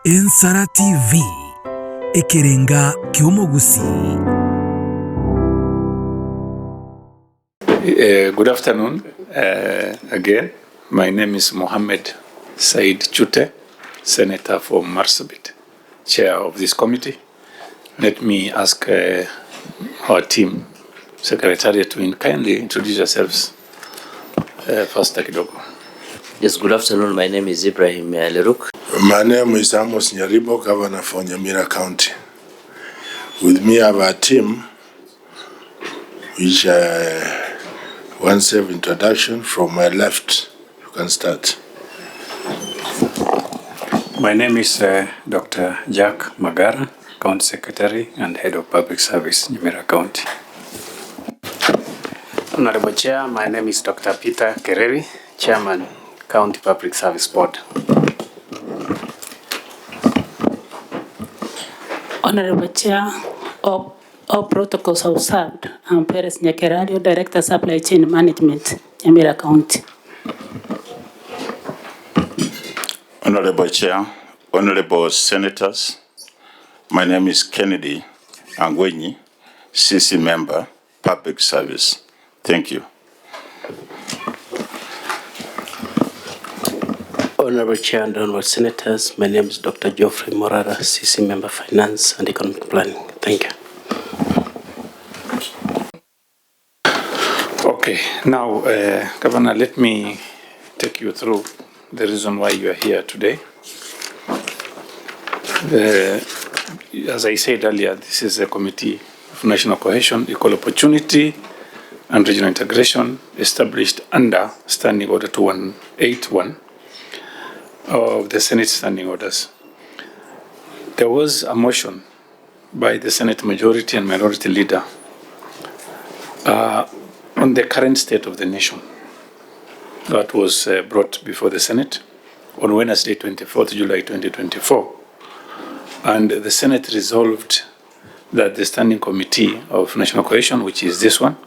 Ensara TV ekerenga kiomogusi. Good afternoon again. My name is Mohammed Said Chute, Senator for Marsabit, Chair of this committee. Let me ask our team, Secretariat, to kindly introduce yourselves. First, Takidogo. Yes, good afternoon. My name is Ibrahim Leruk. My name is Amos Nyaribo, Governor for Nyamira County. With me I have a team which one self introduction from my left. You can start. My name is Dr. Jack Magara, County Secretary and Head of Public Service, Nyamira County. Honorable Chair, my name is Dr. Peter Kereri, Chairman, County Public Service Board. Honorable Chair, all protocols observed. I'm Perez Nyakeradio, Director Supply Chain Management, Nyamira County. Honorable Chair, Honorable Senators, my name is Kennedy Angwenyi, CC Member, Public Service. Thank you. Honorable Chair and Honorable Senators, my name is Dr. Geoffrey Morara, CC Member, Finance and Economic Planning. Thank you. Okay, now, Governor, let me take you through the reason why you are here today. As I said earlier, this is a Committee of National Cohesion, Equal Opportunity and Regional Integration established under Standing Order 2181 of the Senate Standing Orders. There was a motion by the Senate Majority and Minority Leader on the current state of the nation that was brought before the Senate on Wednesday, 24th July 2024. And the Senate resolved that the Standing Committee of National Cohesion, which is this one,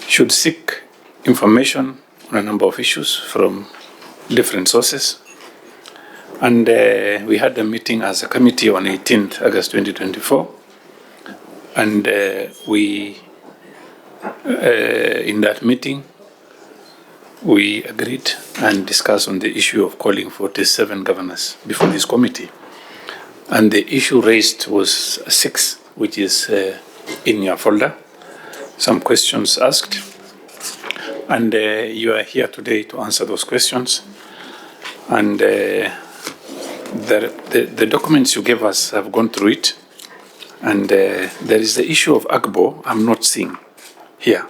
should seek information on a number of issues from different sources. And we had a meeting as a committee on 18th August 2024. And in that meeting, we agreed and discussed on the issue of calling 47 governors before this committee. And the issue raised was 6, which is in your folder. Some questions asked. And you are here today to answer those questions. And the documents you gave us have gone through it. And there is the issue of Agbo I'm not seeing here.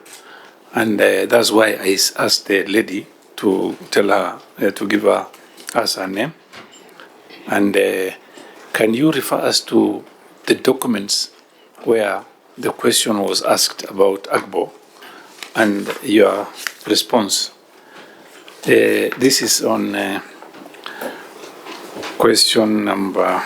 And that's why I asked the lady to tell her, to give us her name. And can you refer us to the documents where the question was asked about Agbo and your response? This is on question number.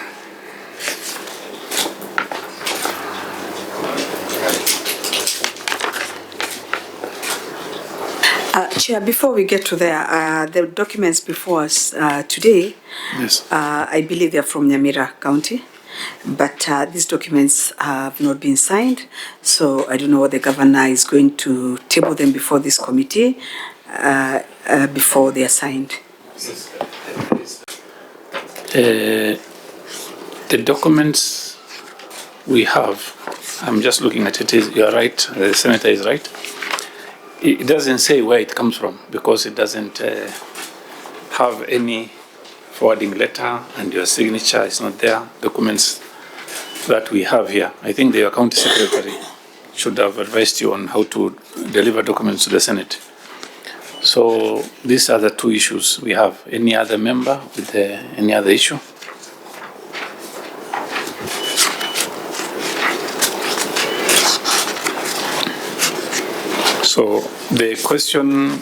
Chair, before we get to there, the documents before us today, Yes. I believe they're from Nyamira County, but these documents have not been signed, so I don't know what the governor is going to table them before this committee before they are signed. The documents we have, I'm just looking at it, you are right, the Senator is right. It doesn't say where it comes from because it doesn't have any forwarding letter and your signature is not there. Documents that we have here, I think the County Secretary should have advised you on how to deliver documents to the Senate. So these are the two issues we have. Any other member with any other issue? So the question.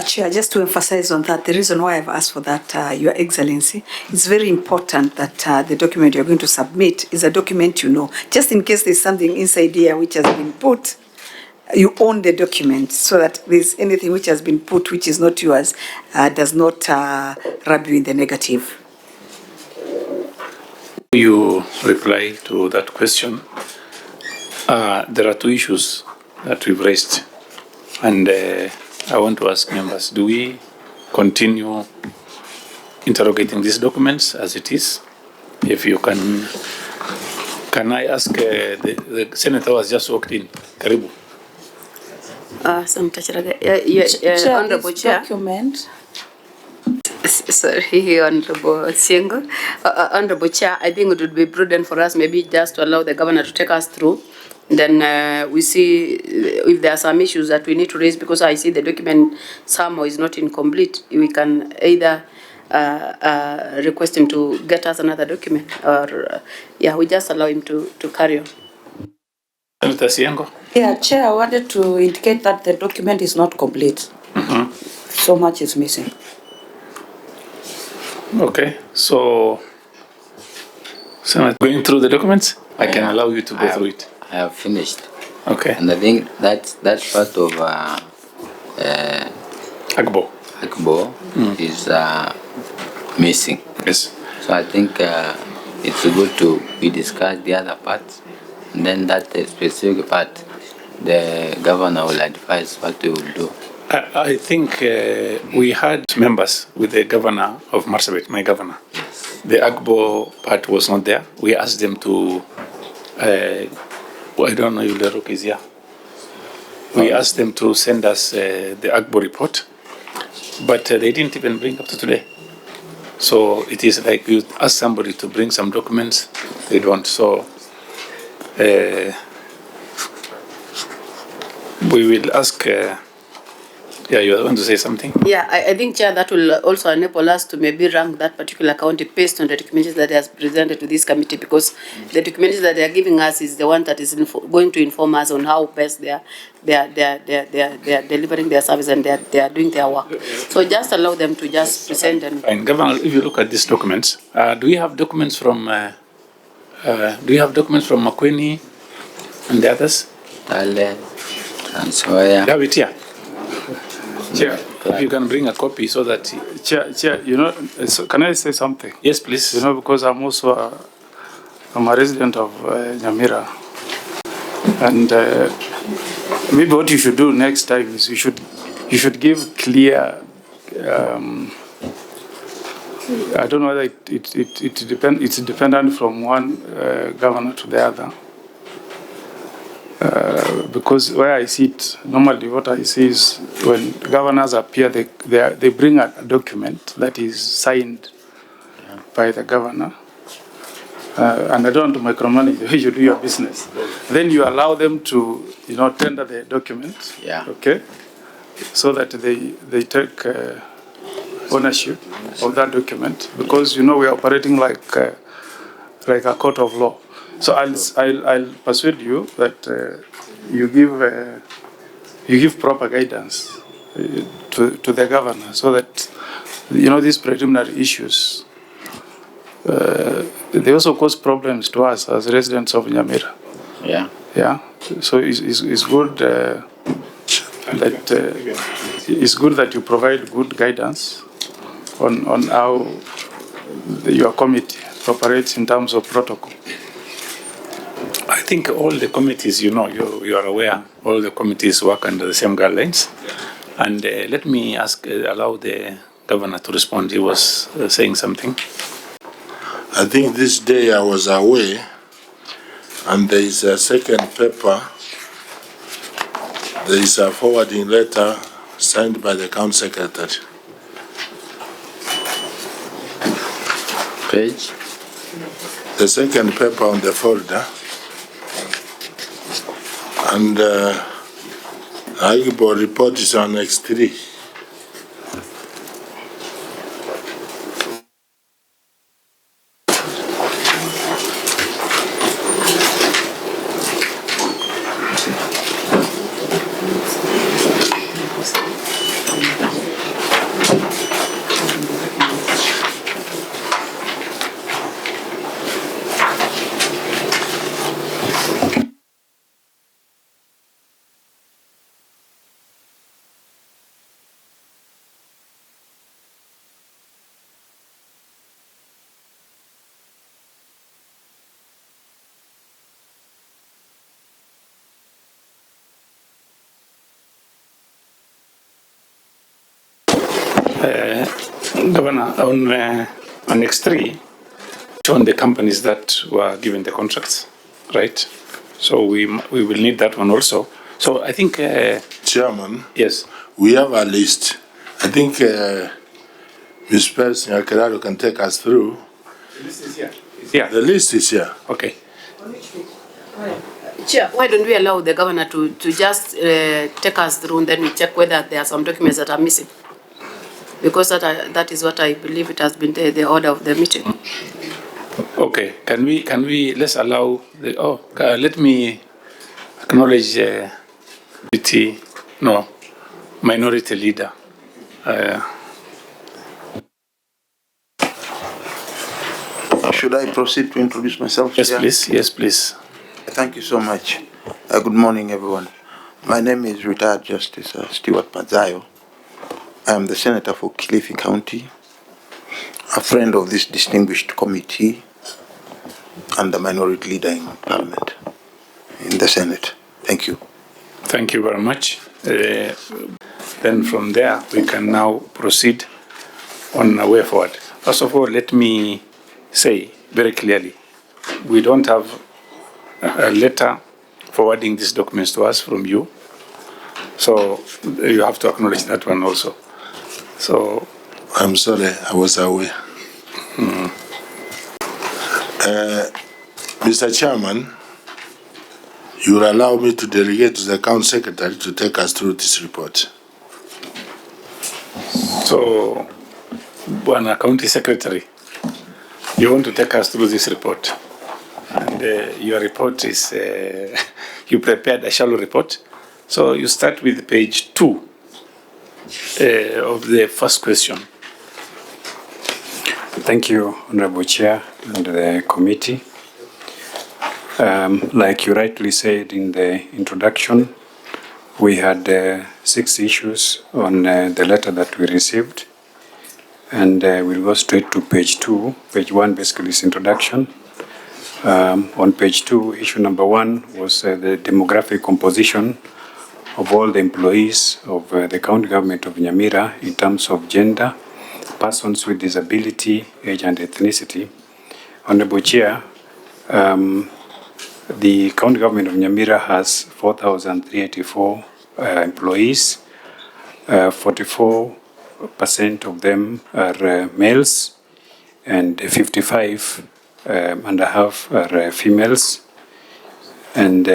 Chair, just to emphasize on that, the reason why I've asked for that, Your Excellency, it's very important that the document you're going to submit is a document you know, just in case there's something inside here which has been put, you own the document so that there's anything which has been put which is not yours does not rub you in the negative. You reply to that question. There are two issues that we've raised, and I want to ask members, do we continue interrogating these documents as it is? If you can I ask, the senator was just walked in. Karibu. Honorable Chair. Document. Sorry, Honorable Siengo. Honorable Chair, I think it would be prudent for us maybe just to allow the governor to take us through. Then we see if there are some issues that we need to raise, because I see the document somehow is not incomplete. We can either request him to get us another document, or we just allow him to carry on. Senator Siengo. Yeah, Chair, I wanted to indicate that the document is not complete. Mm-hmm. So much is missing. Okay, so Senator, going through the documents, I can allow you to go through it. I have finished. Okay. And I think that part of Agbo is missing. Yes. So I think it's good to we discuss the other parts, and then that specific part, the governor will advise what we will do. I think we had members with the governor of Marsabit, my governor. Yes. The Agbo part was not there. We asked them to, I don't know if the rook is here. We asked them to send us the Agbo report, but they didn't even bring up to today. So it is like you ask somebody to bring some documents, they don't. So we will ask. Yeah, you want to say something? Yeah, I think, Chair, that will also enable us to maybe rank that particular county based on the documents that they have presented to this committee, because the documents that they are giving us is the one that is going to inform us on how best they are delivering their service and they are doing their work. So just allow them to just present. And Governor, if you look at these documents, do we have documents from Makweni and the others? Tale, Transoya. Have it here. Chair, if you can bring a copy so that... Chair, you know, can I say something? Yes, please. You know, because I'm also I'm a resident of Nyamira. And maybe what you should do next time is you should give clear... I don't know whether it's dependent from one governor to the other. Because where I see it, normally what I see is when governors appear, they bring a document that is signed by the governor. And I don't want to micromanage, you do your business. Then you allow them to, tender the document, okay? So that they take ownership of that document. Because, we are operating like a court of law. So I'll persuade you that you give proper guidance to the governor, so that these preliminary issues they also cause problems to us as residents of Nyamira. Yeah. Yeah. So it's good that you provide good guidance on how your committee operates in terms of protocol. I think all the committees, you are aware, all the committees work under the same guidelines. And let me allow the governor to respond. He was saying something. I think this day I was away, and there is a second paper. There is a forwarding letter signed by the county secretary. Page? The second paper on the folder. And Agbo report is on X3. Governor, on Annex 3, shown the companies that were given the contracts, right? So we will need that one also. So I think... Chairman? Yes. We have a list. I think Ms. Nyamira can take us through. The list is here. Yeah. The list is here. Okay. Chair, why don't we allow the governor to just take us through and then we check whether there are some documents that are missing? Because that is what I believe it has been the order of the meeting. Okay. Can we let's allow the let me acknowledge minority leader. Should I proceed to introduce myself? Yes, please. Yes, please. Thank you so much. Good morning, everyone. My name is retired Justice Stewart Mazayo. I am the Senator for Kilifi County, a friend of this distinguished committee, and the minority leader in Parliament, in the Senate. Thank you. Thank you very much. Then from there, we can now proceed on our way forward. First of all, let me say very clearly, we don't have a letter forwarding these documents to us from you. So you have to acknowledge that one also. So I'm sorry, I was away. Mr. Chairman, you will allow me to delegate to the Council Secretary to take us through this report. So, Bwana County Secretary, you want to take us through this report? And your report is, you prepared a shallow report. So you start with page 2 of the first question. Thank you, Honorable Chair and the committee. Like you rightly said in the introduction, we had 6 issues on the letter that we received. And we'll go straight to page 2. Page 1 basically is introduction. On page 2, issue number 1 was the demographic composition of all the employees of the county government of Nyamira in terms of gender, persons with disability, age and ethnicity. Honorable Chair, the county government of Nyamira has 4,384 employees. 44% of them are males and 55.5 are females. And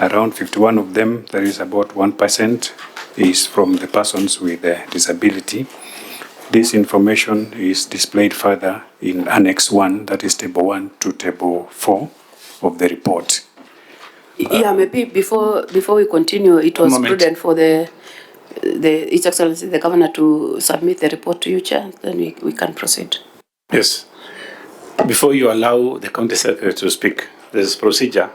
around 51 of them, that is about 1%, is from the persons with disability. This information is displayed further in Annex 1, that is Table 1 to Table 4 of the report. Yeah, maybe before we continue, it was prudent for His Excellency the Governor to submit the report to you, Chair. Then we can proceed. Yes. Before you allow the County Secretary to speak, there's procedure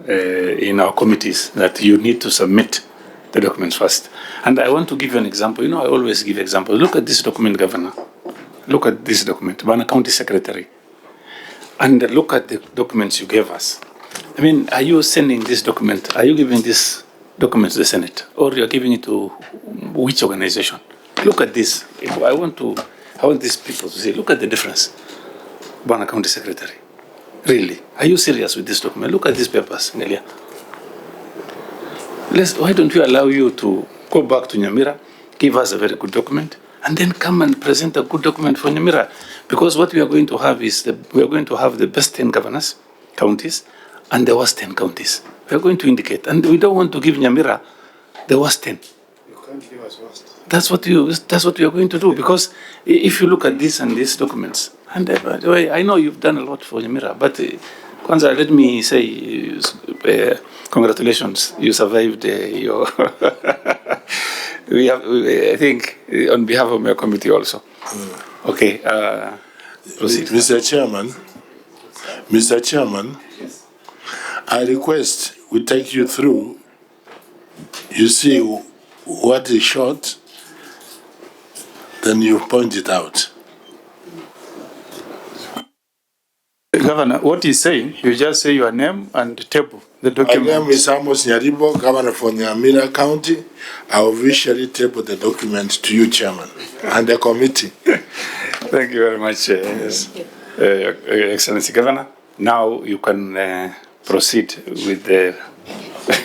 in our committees that you need to submit the documents first. And I want to give you an example. You know, I always give examples. Look at this document, Governor. Look at this document, Bwana County Secretary. And look at the documents you gave us. I mean, are you sending this document? Are you giving this document to the Senate? Or you're giving it to which organization? Look at this. I want these people to say, look at the difference. Bwana County Secretary. Really? Are you serious with this document? Look at these papers, Nelia. Why don't we allow you to go back to Nyamira, give us a very good document, and then come and present a good document for Nyamira? Because what we are going to have is we are going to have the best 10 governors, counties, and the worst 10 counties. We are going to indicate, and we don't want to give Nyamira the worst 10. You can't give us worst. That's what we are going to do. Because if you look at this and these documents, and by the way, I know you've done a lot for Nyamira, but Kwanza, let me say congratulations. You survived your. I think on behalf of my committee also. Okay. Proceed. Mr. Chairman, I request we take you through. You see what is short, then you point it out. Governor, what he's saying, you just say your name and table the My document. name is Amos Nyaribo, Governor for Nyamira County. I officially table the document to you, Chairman, and the committee. Thank you very much, yes. Your Excellency Governor. Now you can proceed with the...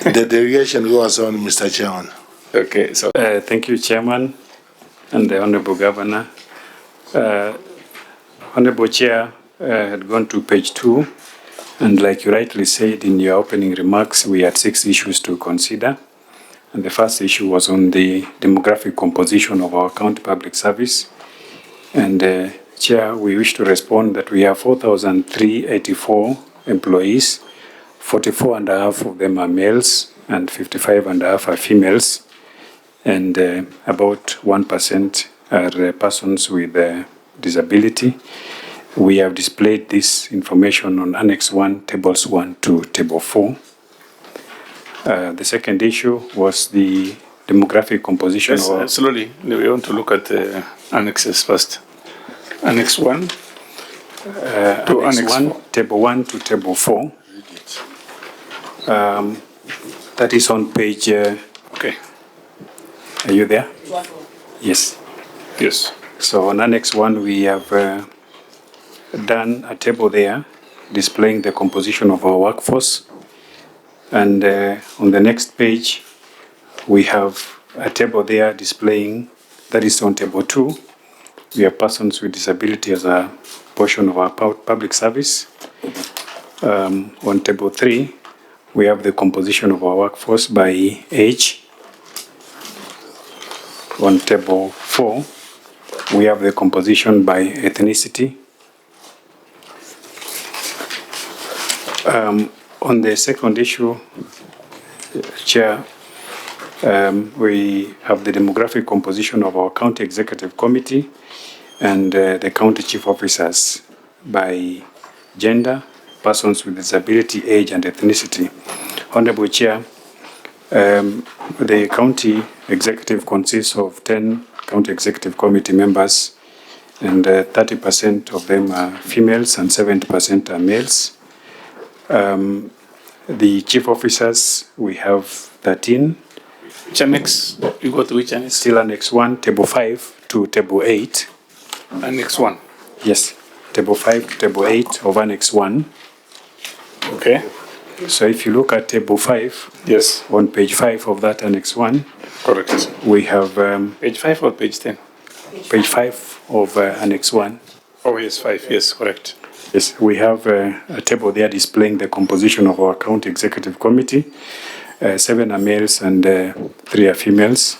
The delegation goes on, Mr. Chairman. Okay, so... Thank you, Chairman, and the Honorable Governor. Honorable Chair had gone to page 2, and like you rightly said in your opening remarks, we had 6 issues to consider. And the first issue was on the demographic composition of our county public service. And Chair, we wish to respond that we have 4,384 employees, 44.5 of them are males, and 55.5 are females, and about 1% are persons with disability. We have displayed this information on Annex 1, Tables 1 to Table 4. The second issue was the demographic composition. Yes, slowly. We want to look at the annexes first. Annex 1 to Annex 1, Table 1 to Table 4. That is on page... okay. Are you there? Yes. Yes. So on Annex 1, we have done a table there displaying the composition of our workforce. And on the next page, we have a table there displaying, that is on Table 2, we have persons with disability as a portion of our public service. On Table 3, we have the composition of our workforce by age. On Table 4, we have the composition by ethnicity. On the second issue, Chair, we have the demographic composition of our County Executive Committee and the County Chief Officers by gender, persons with disability, age, and ethnicity. Honorable Chair, the County Executive consists of 10 County Executive Committee members, and 30% of them are females and 70% are males. The chief officers, we have 13. Which annex? You go to which annex? Still Annex 1, Table 5 to Table 8. Annex 1? Yes, Table 5 to Table 8 of Annex 1. Okay. So if you look at Table 5, yes, on page 5 of that Annex 1, correct. We have... page 5 or page 10? Page 5 of Annex 1. Oh, yes, 5, yes, correct. Yes, we have a table there displaying the composition of our County Executive Committee. 7 are males and 3 are females.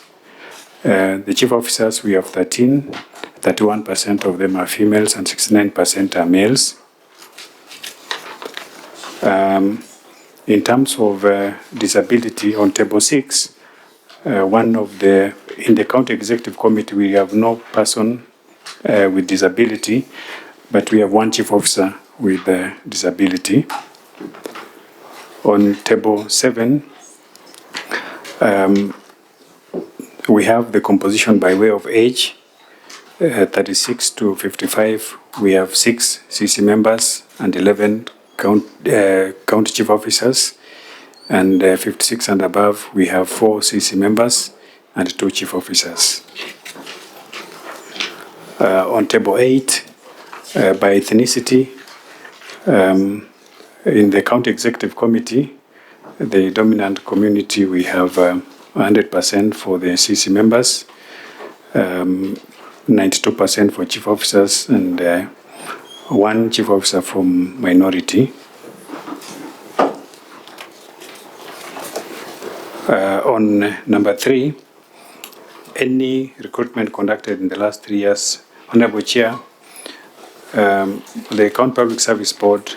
The chief officers, we have 13. 31% of them are females and 69% are males. In terms of disability, on Table 6, in the County Executive Committee, we have no person with disability, but we have 1 chief officer with disability. On Table 7, we have the composition by way of age. 36 to 55, we have 6 CC members and 11 county chief officers. And 56 and above, we have 4 CC members and 2 chief officers. On Table 8, by ethnicity, in the County Executive Committee, the dominant community, we have 100% for the CC members, 92% for chief officers, and 1 chief officer from minority. On number 3, any recruitment conducted in the last 3 years, Honorable Chair, the County Public Service Board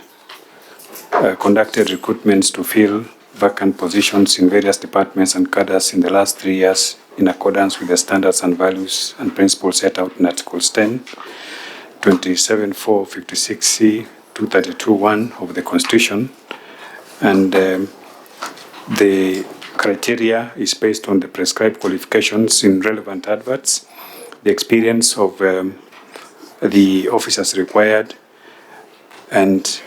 conducted recruitments to fill vacant positions in various departments and cadres in the last 3 years in accordance with the standards and values and principles set out in Articles 10, 27(4), 56C, 232(1) of the Constitution. And the criteria is based on the prescribed qualifications in relevant adverts, the experience of the officers required, and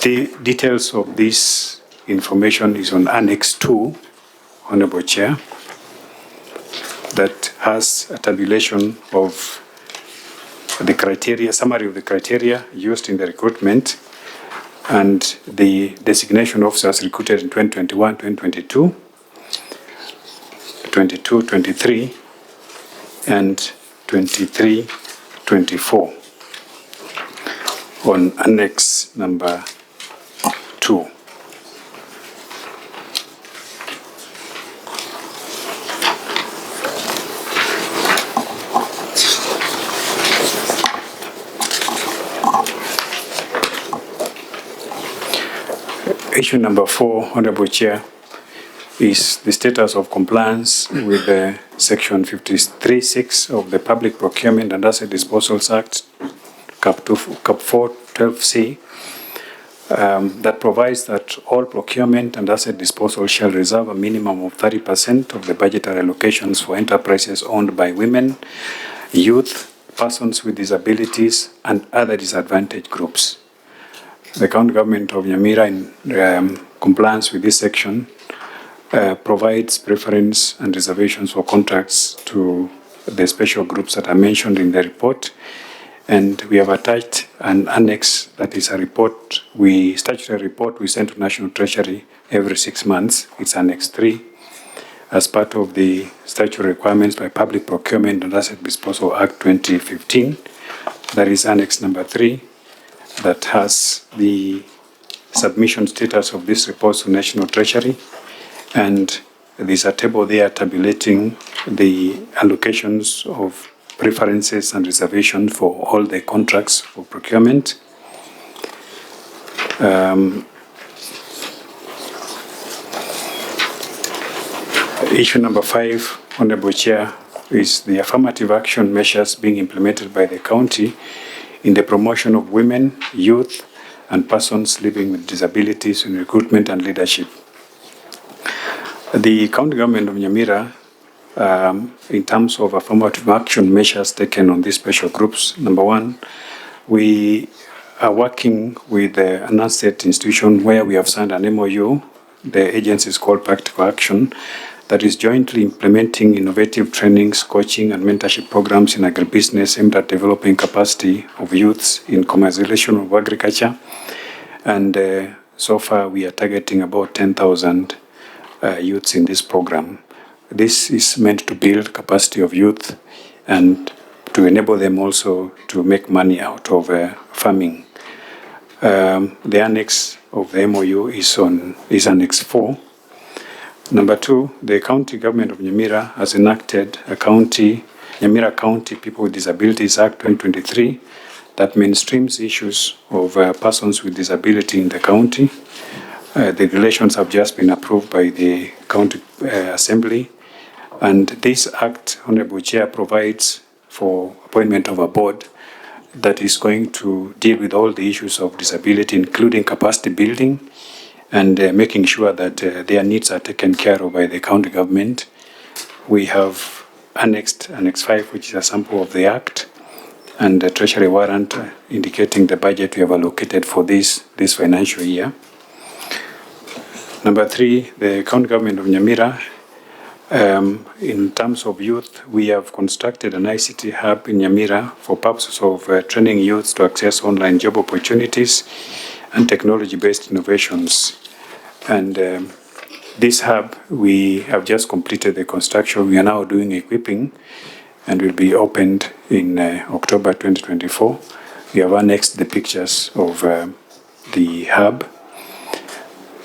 The details of this information is on Annex 2, Honorable Chair, that has a tabulation of the criteria, summary of the criteria used in the recruitment and the designation officers recruited in 2021, 2022, 22, 23, and 23, 24 on Annex number 2. Issue number 4, Honorable Chair, is the status of compliance with the Section 53(6) of the Public Procurement and Asset Disposals Act, Cap 412C, that provides that all procurement and asset disposal shall reserve a minimum of 30% of the budgetary allocations for enterprises owned by women, youth, persons with disabilities, and other disadvantaged groups. The county government of Nyamira, in compliance with this section, provides preference and reservations for contracts to the special groups that are mentioned in the report. And we have attached an annex that is a report, statutory report we send to National Treasury every 6 months. It's Annex 3, as part of the statutory requirements by Public Procurement and Asset Disposal Act 2015. That is Annex number 3, that has the submission status of this report to National Treasury. And there's a table there tabulating the allocations of preferences and reservation for all the contracts for procurement. Issue number 5, Honorable Chair, is the affirmative action measures being implemented by the county in the promotion of women, youth, and persons living with disabilities in recruitment and leadership. The county government of Nyamira, in terms of affirmative action measures taken on these special groups, number 1, we are working with an non-state institution where we have signed an MOU. The agency is called Practical Action, that is jointly implementing innovative trainings, coaching, and mentorship programs in agribusiness aimed at developing capacity of youths in commercialization of agriculture. And so far, we are targeting about 10,000 youths in this program. This is meant to build capacity of youth and to enable them also to make money out of farming. The annex of the MOU is Annex 4. Number 2, the county government of Nyamira has enacted a Nyamira County People with Disabilities Act 2023 that mainstreams issues of persons with disability in the county. The regulations have just been approved by the county assembly. And this act, Honorable Chair, provides for appointment of a board that is going to deal with all the issues of disability, including capacity building and making sure that their needs are taken care of by the county government. We have annexed Annex 5, which is a sample of the act, and the treasury warrant indicating the budget we have allocated for this financial year. Number 3, the county government of Nyamira, in terms of youth, we have constructed an ICT hub in Nyamira for purposes of training youths to access online job opportunities and technology-based innovations. And this hub, we have just completed the construction. We are now doing equipping and will be opened in October 2024. We have annexed the pictures of the hub.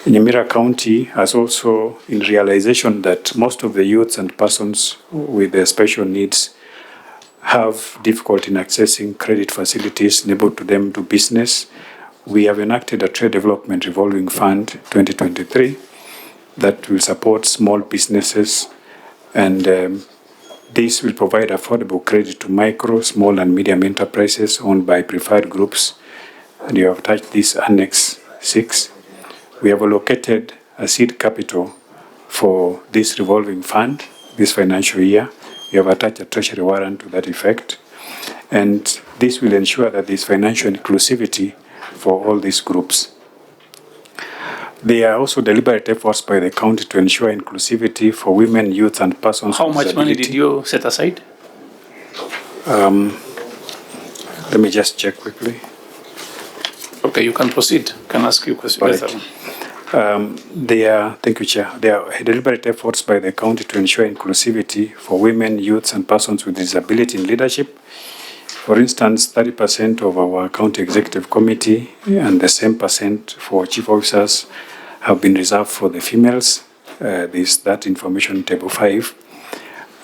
Nyamira County has also, in realization that most of the youths and persons with special needs have difficulty in accessing credit facilities enabled to them to business, we have enacted a Trade Development Revolving Fund 2023 that will support small businesses, and this will provide affordable credit to micro, small, and medium enterprises owned by preferred groups. And you have attached this Annex 6. We have allocated a seed capital for this revolving fund this financial year. We have attached a treasury warrant to that effect. And this will ensure that there is financial inclusivity for all these groups. There are also deliberate efforts by the county to ensure inclusivity for women, youth, and persons How with much money disability. did you set aside? Let me just check quickly. Okay, you can proceed. Can ask you questions Right. later on. Thank you, Chair. There are deliberate efforts by the county to ensure inclusivity for women, youths, and persons with disability in leadership. For instance, 30% of our county executive committee and the same percent for chief officers have been reserved for the females. That information in table 5.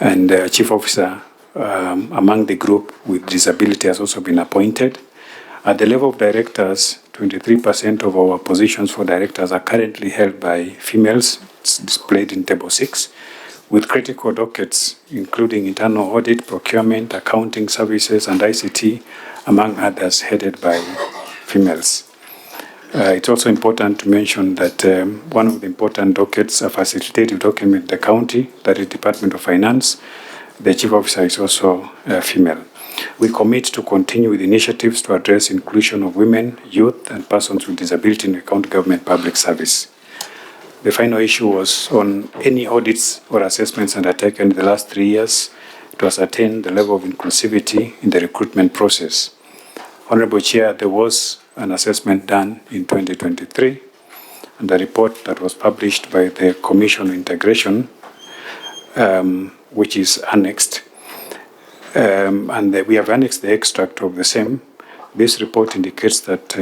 And chief officer among the group with disability has also been appointed. At the level of directors, 23% of our positions for directors are currently held by females. It's displayed in table 6, with critical dockets including internal audit, procurement, accounting services, and ICT, among others, headed by females. It's also important to mention that one of the important dockets, a facilitative document in the county, that is Department of Finance, the chief officer is also female. We commit to continue with initiatives to address inclusion of women, youth, and persons with disability in the county government public service. The final issue was on any audits or assessments undertaken in the last 3 years to ascertain the level of inclusivity in the recruitment process. Honorable Chair, there was an assessment done in 2023, and the report that was published by the Commission on Integration, which is annexed, we have annexed the extract of the same. This report indicates that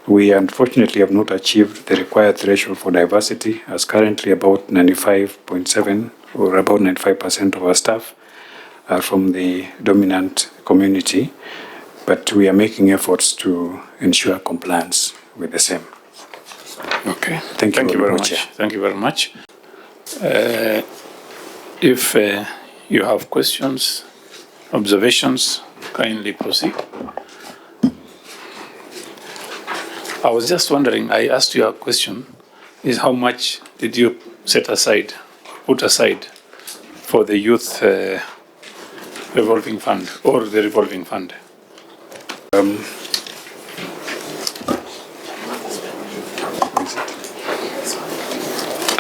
we unfortunately have not achieved the required threshold for diversity, as currently about 95.7 or about 95% of our staff are from the dominant community, but we are making efforts to ensure compliance with the same. Okay. Thank you very much. Thank you very much. If you have questions, observations, kindly proceed. I was just wondering, I asked you a question, is how much did you set aside, put aside for the youth revolving fund or the revolving fund?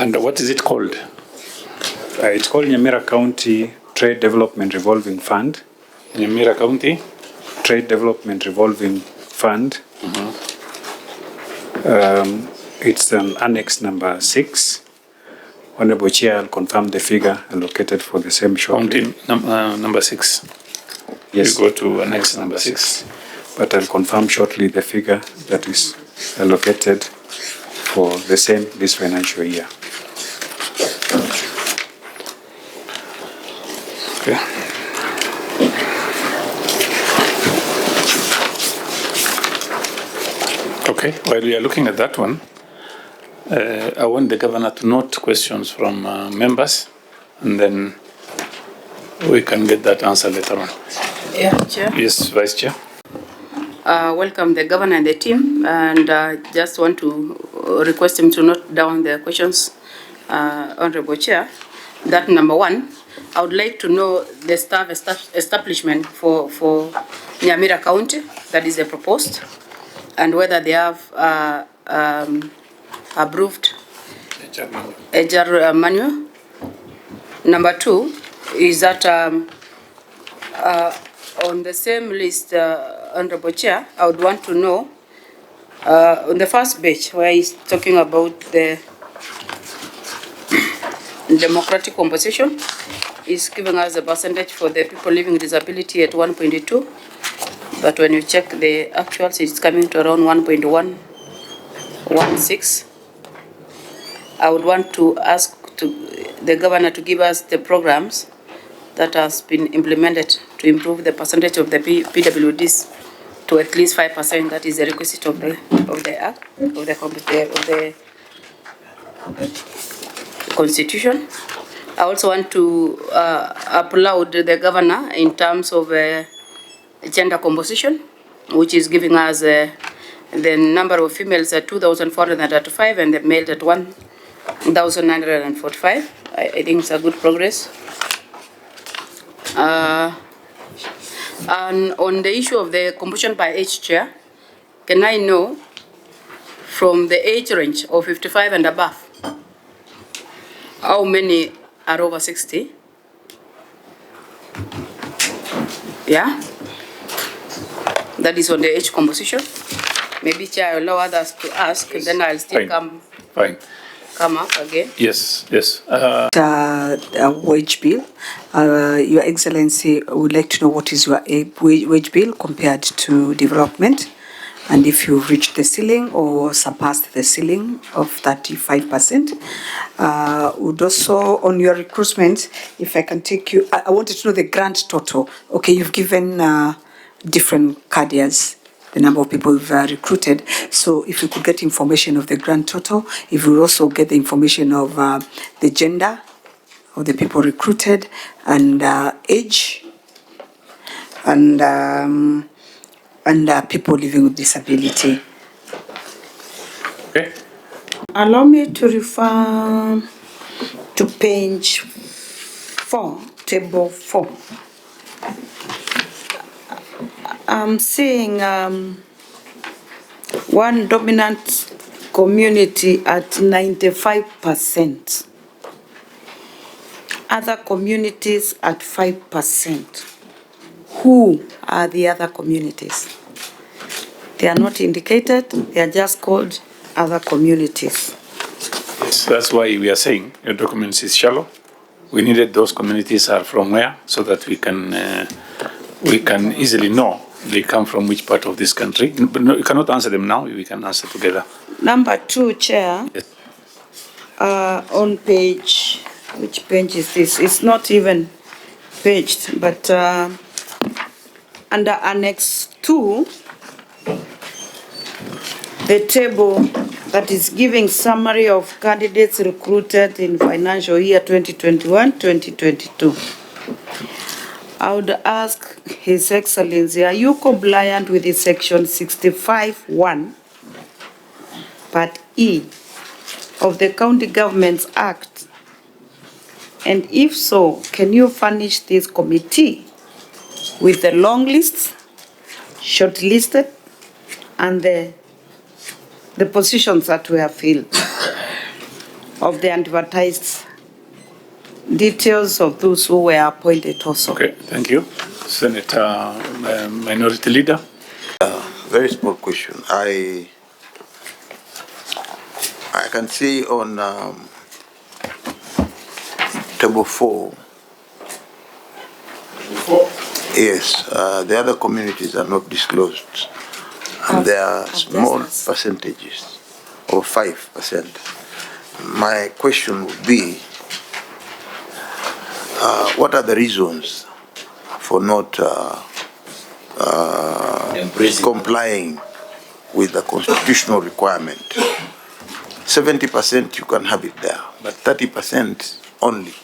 And what is it called? It's called Nyamira County Trade Development Revolving Fund. Nyamira County? Trade Development Revolving Fund. It's an annex number 6. Honorable Chair, I'll confirm the figure allocated for the same shortly. County number 6. Yes. You go to annex number 6. But I'll confirm shortly the figure that is allocated for the same this financial year. Okay. Okay, while we are looking at that one, I want the governor to note questions from members, and then we can get that answer later on. Yeah, Chair. Yes, Vice Chair. Welcome the governor and the team, and just want to request him to note down the questions, Honorable Chair. That number 1, I would like to know the staff establishment for Nyamira County, that is the proposed, and whether they have approved HR manual. Number 2 is that on the same list, Honorable Chair, I would want to know on the first page where he's talking about the democratic composition, is giving us a percentage for the people living with disability at 1.2, but when you check the actuals, it's coming to around 1.116. I would want to ask the governor to give us the programs that has been implemented to improve the percentage of the PWDs to at least 5%. That is the requisite of the act, of the constitution. I also want to applaud the governor in terms of gender composition, which is giving us the number of females at 2,435 and the male at 1,945. I think it's a good progress. And on the issue of the composition by age, Chair, can I know from the age range of 55 and above, how many are over 60? Yeah? That is on the age composition. Maybe Chair will allow others to ask, and then I'll still come up again. Yes, yes. Wage bill. Your Excellency, would like to know what is your wage bill compared to development, and if you've reached the ceiling or surpassed the ceiling of 35%. Would also, on your recruitment, if I can take you, I wanted to know the grand total. Okay, you've given different cadres, the number of people you've recruited. So if you could get information of the grand total, if you also get the information of the gender of the people recruited, and age, and people living with disability. Okay. Allow me to refer to page 4, table 4. I'm seeing one dominant community at 95%, other communities at 5%. Who are the other communities? They are not indicated, they are just called other communities. Yes, that's why we are saying your documents is shallow. We needed those communities are from where, so that we can easily know they come from which part of this country. But no, you cannot answer them now. We can answer together. Number 2, Chair. Yes. On page, which page is this? It's not even paged, but under Annex 2, the table that is giving summary of candidates recruited in financial year 2021-2022. I would ask His Excellency, are you compliant with the section 65(1) part E of the County Governments Act? And if so, can you furnish this committee with the long lists, short listed, and the positions that were filled of the advertised details of those who were appointed also? Okay, thank you. Senator Minority Leader. Very small question. I can see on table 4. Yes, the other communities are not disclosed, and there are small percentages of 5%. My question would be, what are the reasons for not complying with the constitutional requirement? 70% you can have it there, but 30% only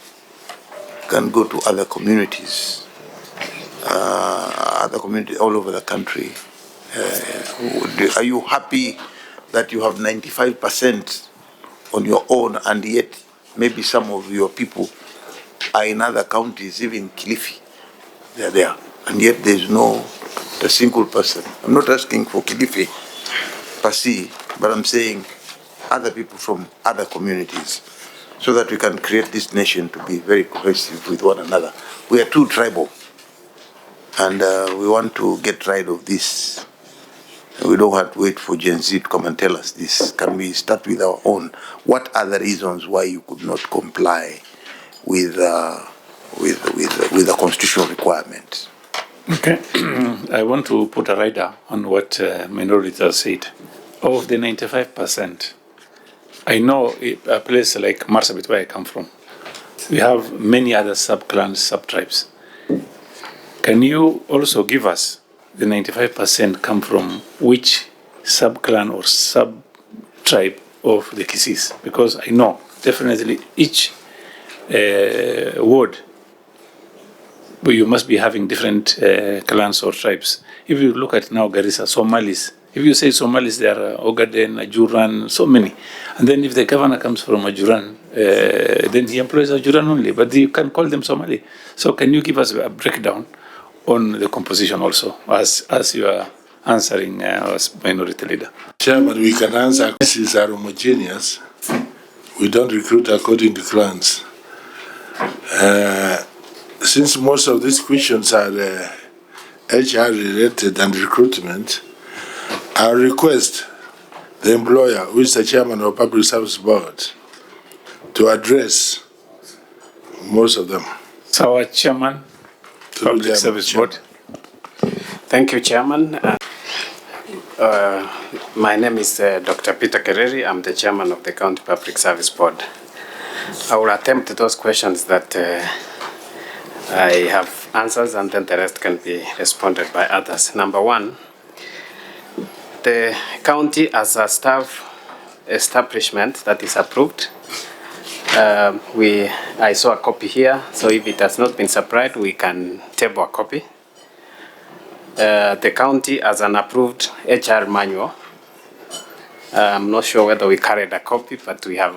can go to other communities all over the country. Are you happy that you have 95% on your own, and yet maybe some of your people are in other counties, even Kilifi, they're there, and yet there's not a single person? I'm not asking for Kilifi per se, but I'm saying other people from other communities, so that we can create this nation to be very cohesive with one another. We are too tribal, and we want to get rid of this. We don't have to wait for Gen Z to come and tell us this. Can we start with our own? What are the reasons why you could not comply with the constitutional requirement? Okay, I want to put a rider on what Minority has said. Of the 95%, I know a place like Marsabit, where I come from, we have many other sub-clans, sub-tribes. Can you also give us the 95% come from which sub-clan or sub-tribe of the Kisis? Because I know definitely each ward, but you must be having different clans or tribes. If you look at now Garissa, Somalis, if you say Somalis, there are Ogaden, Ajuran, so many. And then if the governor comes from Ajuran, then he employs Ajuran only, but you can call them Somali. So can you give us a breakdown on the composition also, as answering as minority leader. Chairman, we can answer. Cases are homogeneous. We don't recruit according to clans. Since most of these questions are HR related and recruitment, I request the employer, who is the chairman of Public Service Board, to address most of them. So, Chairman, Public Service Board. Thank you, Chairman. My name is Dr. Peter Kereri. I'm the chairman of the County Public Service Board. I will attempt those questions that I have answers, and then the rest can be responded by others. Number one, the county as a staff establishment that is approved. I saw a copy here, so if it has not been supplied, we can table a copy. The county as an approved HR manual. I'm not sure whether we carried a copy, but we have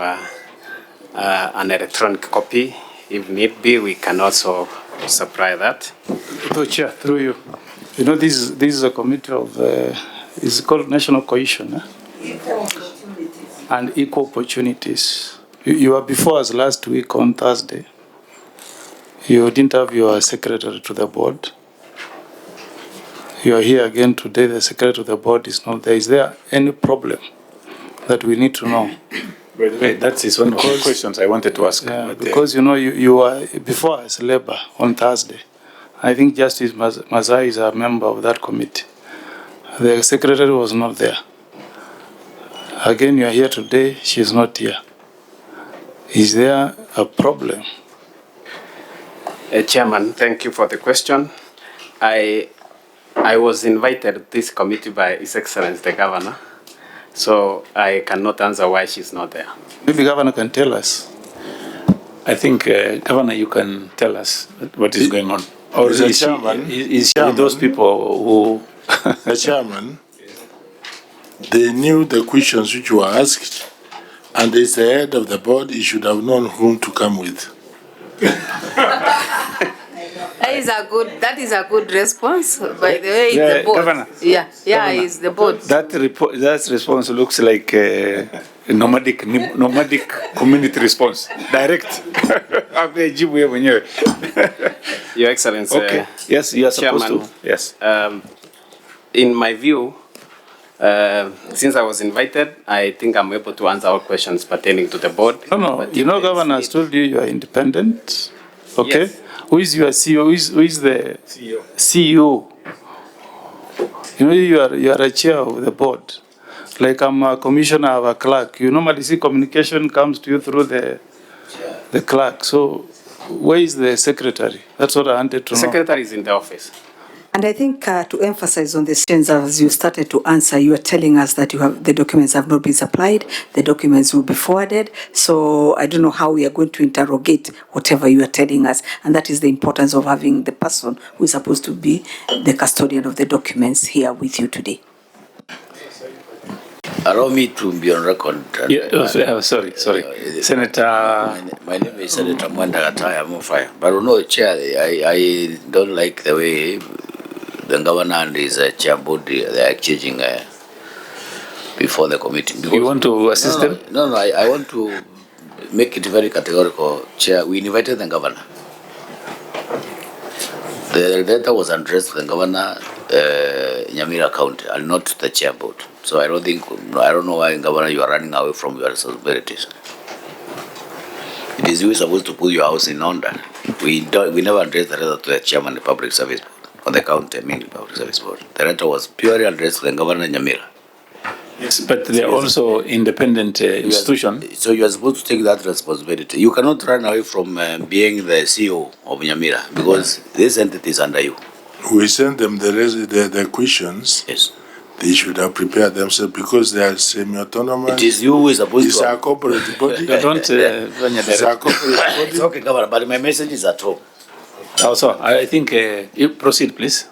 an electronic copy. If need be, we can also supply that. Through Chair, through you. You know, this is a committee of, it's called National Cohesion. And Equal Opportunities. You were before us last week on Thursday. You didn't have your secretary to the board. You are here again today. The secretary of the board is not there. Is there any problem that we need to know? By the way, that is one of the questions I wanted to ask. Yeah, because you know you were before us Labour on Thursday. I think Justice Mazai is a member of that committee. The secretary was not there. Again, you are here today. She is not here. Is there a problem? Chairman, thank you for the question. I was invited to this committee by His Excellency the Governor, so I cannot answer why she's not there. Maybe Governor can tell us. I think, Governor, you can tell us what is going on. Or is she those people who... The chairman, they knew the questions which were asked, and as the head of the board, he should have known whom to come with. That is a good response. By the way, it's the board. Governor. Yeah, Governor. It's the board. That response looks like a nomadic community response. Direct. Your Excellency. Okay. Yes, you are supposed Chairman, to. Yes. In my view, since I was invited, I think I'm able to answer all questions pertaining to the board. No. You know, Governor has told you are independent. Okay. Yes. Who is your CEO? Who is the CEO? You know, you are a chair of the board. Like I'm a commissioner of a clerk. You normally see communication comes to you through the clerk. So where is the secretary? That's what I wanted to know. The secretary is in the office. And I think to emphasize on the questions as you started to answer, you are telling us that the documents have not been supplied, the documents will be forwarded. So I don't know how we are going to interrogate whatever you are telling us. And that is the importance of having the person who is supposed to be the custodian of the documents here with you today. Allow me to be on record. Sorry. Senator... My name is Senator Mwenda Gataya Mufaya. But no, Chair, I don't like the way the governor and his chair body they are exchanging before the committee. Because you want to assist them? No, I want to make it very categorical. Chair, we invited the governor. The letter was addressed to the governor, Nyamira County, and not to the chair board. So I don't know why, Governor, you are running away from your responsibilities. It is you supposed to put your house in order. We never addressed the letter to the chairman of the Public Service Board, or the county, Public Service Board. The letter was purely addressed to the Governor Nyamira. Yes, but they are also independent institution. So you are supposed to take that responsibility. You cannot run away from being the CEO of Nyamira, because this entity is under you. We send them the questions. Yes. They should have prepared themselves because they are semi-autonomous. It is you who is supposed to. It's a corporate body. It's a corporate body. It's okay, Governor, but my message is at home. Also, I think you proceed, please.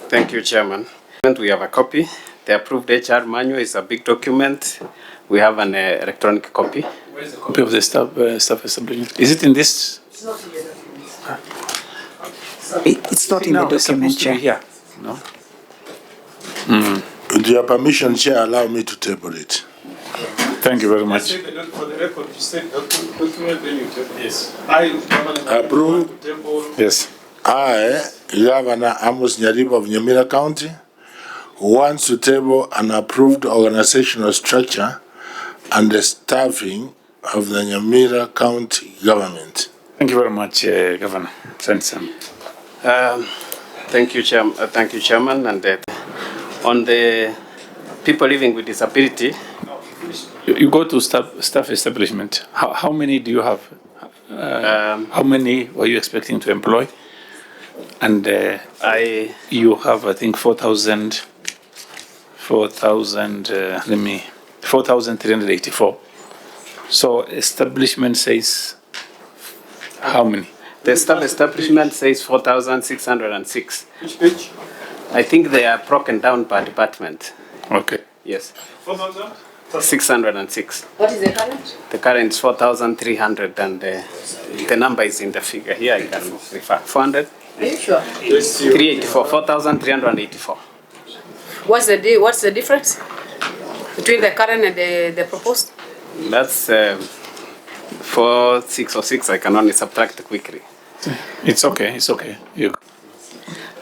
Thank you, Chairman. We have a copy. The approved HR manual is a big document. We have an electronic copy. Where is the copy of the staff establishment? Is it in this? It's not in the document. It's not in the document, Chair. Here. No? With your permission, Chair, allow me to table it. Thank you very much. For the record, you said document, then you table. Yes. Approve. Yes. I, Governor Amos Nyaribo of Nyamira County, wants to table an approved organizational structure and the staffing of the Nyamira County government. Thank you very much, Governor. Thank you, Chairman. And on the people living with disability, you go to staff establishment. How many do you have? How many were you expecting to employ? And you have, I think, 4,384. So establishment says how many? The staff establishment says 4,606. Which page? I think they are broken down per department. Okay. Yes. 4,000? 606. What is the current? The current is 4,300 and the number is in the figure here. I can refer. 400? Are you sure? 384. 4,384. What's the difference between the current and the proposed? That's 4,606. I can only subtract quickly. It's okay. It's okay.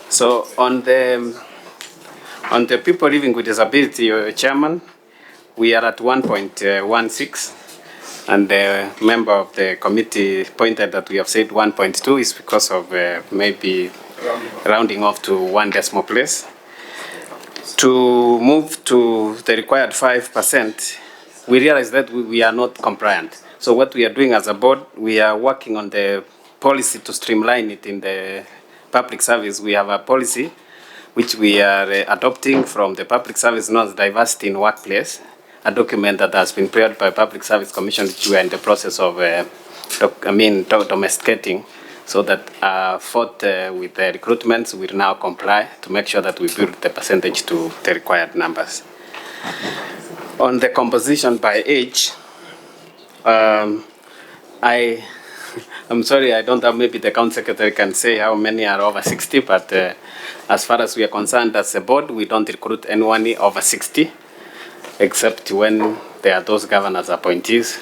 So on the people living with disability, Chairman, we are at 1.16, and the member of the committee pointed that we have said 1.2 is because of maybe rounding off to 1 decimal place. To move to the required 5%, we realize that we are not compliant. So what we are doing as a board, we are working on the policy to streamline it in the public service. We have a policy which we are adopting from the Public Service known as Diversity in Workplace, a document that has been prepared by Public Service Commission, which we are in the process of domesticating, so that with the recruitments, we now comply to make sure that we build the percentage to the required numbers. On the composition by age, I'm sorry, I don't have, maybe the County Secretary can say how many are over 60, but as far as we are concerned as a board, we don't recruit anyone over 60, except when there are those governors appointees.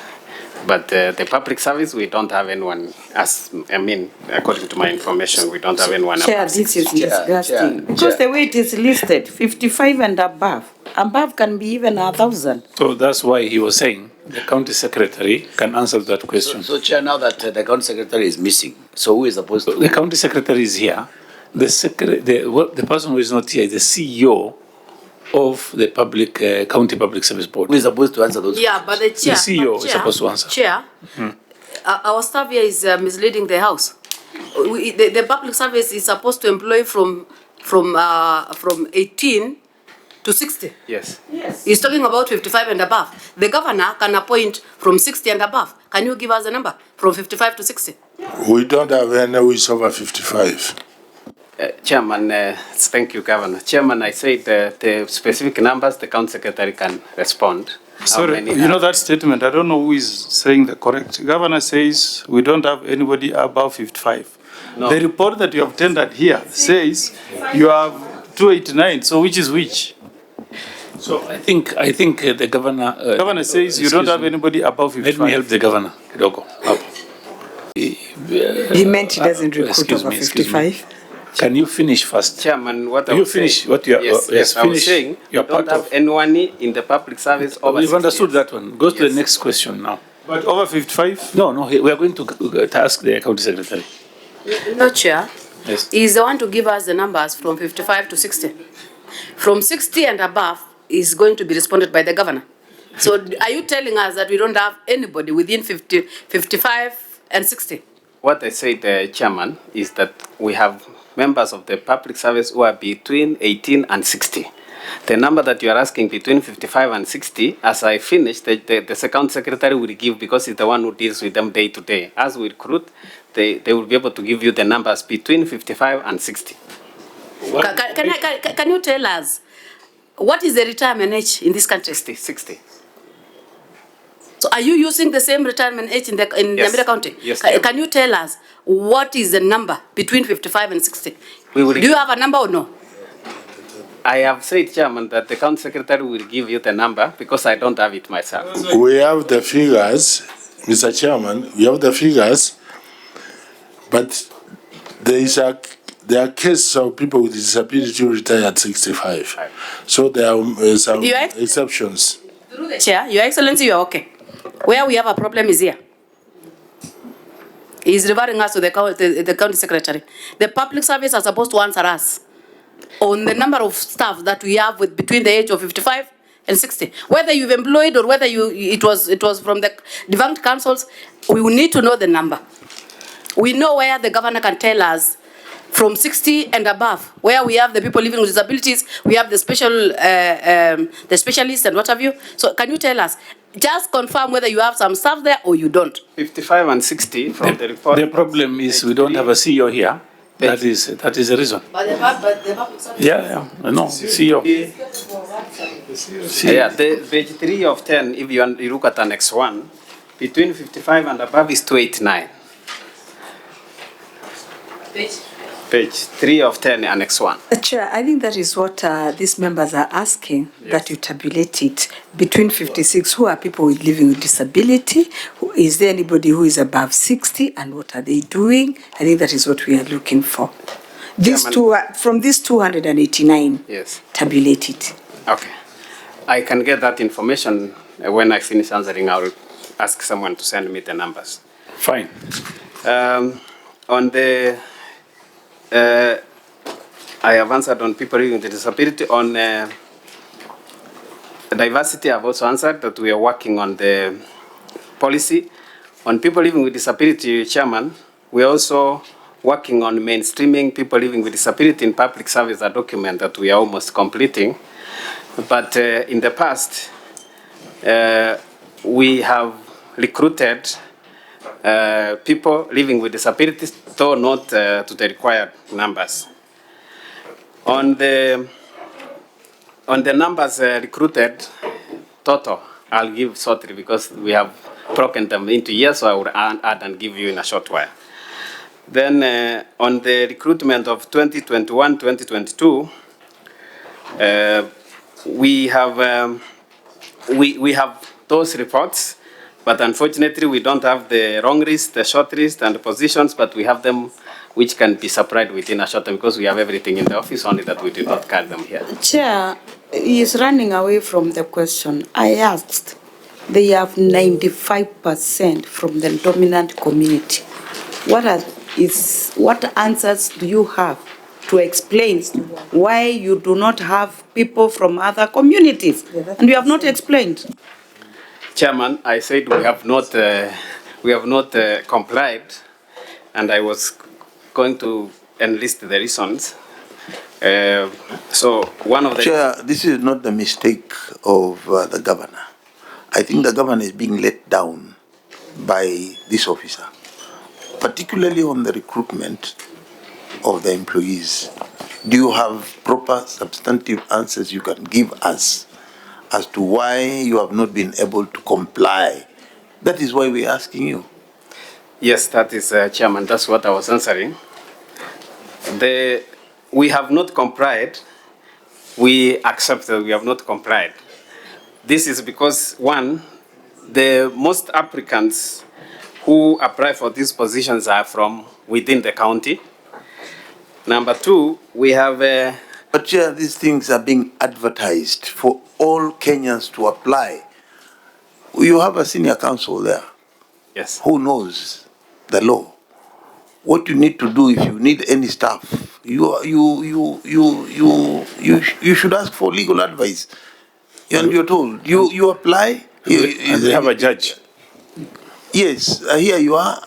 But the public service, we don't have anyone, according to my information, we don't have anyone Chair, above 60. this is disgusting. Because the way it is listed, 55 and above. Above can be even 1,000. So that's why he was saying the county secretary can answer that question. So Chair, now that the county secretary is missing, so who is supposed to? The county secretary is here. The person who is not here is the CEO of the county public service board. Who is supposed to answer those? Yeah, but the chair. The CEO is supposed to answer. Chair, our staff here is misleading the house. The public service is supposed to employ from 18 to 60. Yes. He's talking about 55 and above. The governor can appoint from 60 and above. Can you give us a number from 55 to 60? We don't have any who is over 55. Chairman, thank you, Governor. Chairman, I said the specific numbers, the County Secretary can respond. Sorry, you know that statement, I don't know who is saying the correct. Governor says we don't have anybody above 55. No. The report that you have tendered here says you have 289, so which is which? So I think the governor. Governor says you don't have anybody above 55. Let me help the governor. He meant he doesn't recruit over 55. Can you finish first? Chairman, what you finish what you are? Yes, I was saying you don't have anyone in the public service over 60. We've understood that one. Go to the next question now. But over 55? No, we are going to ask the county secretary. No, Chair. Yes. He's the one to give us the numbers from 55 to 60. From 60 and above is going to be responded by the governor. So are you telling us that we don't have anybody within 55 and 60? What I said, Chairman, is that we have members of the public service who are between 18 and 60. The number that you are asking between 55 and 60, as I finish, the second secretary will give, because he's the one who deals with them day to day. As we recruit, they will be able to give you the numbers between 55 and 60. Can you tell us, what is the retirement age in this country? 60. So are you using the same retirement age in Nyamira County? Yes. Can you tell us what is the number between 55 and 60? Do you have a number or no? I have said, Chairman, that the County Secretary will give you the number because I don't have it myself. We have the figures, Mr. Chairman, we have the figures, but there are cases of people with disability who retire at 65. So there are some exceptions. Through the chair, Your Excellency, you are okay. Where we have a problem is here. He's referring us to the county secretary. The public service are supposed to answer us on the number of staff that we have with between the age of 55 and 60. Whether you've employed or whether it was from the defunct councils, we will need to know the number. We know where the governor can tell us from 60 and above, where we have the people living with disabilities, we have the the specialists and what have you. So can you tell us, just confirm whether you have some staff there or you don't? 55 and 60 from the report. The problem is we don't have a CEO here. That is the reason. But the public service. Yeah, no, CEO. Yeah, the page 3 of 10, if you look at Annex 1, between 55 and above is 289. Page 3 of 10, Annex 1. Chair, I think that is what these members are asking, that you tabulate it. Between 56, who are people living with disability? Is there anybody who is above 60, and what are they doing? I think that is what we are looking for. These two are, from these 289, yes, tabulate it. Okay. I can get that information when I finish answering. I will ask someone to send me the numbers. Fine. On the I have answered on people living with disability. On diversity, I've also answered that we are working on the policy. On people living with disability, Chairman, we are also working on mainstreaming people living with disability in public service, a document that we are almost completing. But in the past, we have recruited people living with disabilities, though not to the required numbers. On the numbers recruited, total, I'll give shortly because we have broken them into years, so I will add and give you in a short while. Then on the recruitment of 2021-2022, we have those reports. But unfortunately, we don't have the long list, the short list, and the positions, but we have them which can be supplied within a short time because we have everything in the office, only that we did not carry them here. Chair, he is running away from the question. I asked, they have 95% from the dominant community. What answers do you have to explain why you do not have people from other communities? And you have not explained. Chairman, I said we have not complied, and I was going to enlist the reasons. So one of the... Chair, this is not the mistake of the governor. I think the governor is being let down by this officer, particularly on the recruitment of the employees. Do you have proper substantive answers you can give us as to why you have not been able to comply? That is why we're asking you. Yes, that is, Chairman, that's what I was answering. We have not complied. We accept that we have not complied. This is because, one, the most applicants who apply for these positions are from within the county. Number two, we have... But Chair, these things are being advertised for all Kenyans to apply. You have a senior counsel there. Yes. Who knows the law. What you need to do, if you need any staff, you should ask for legal advice. And you're told, you apply. And they have a judge. Yes, here you are.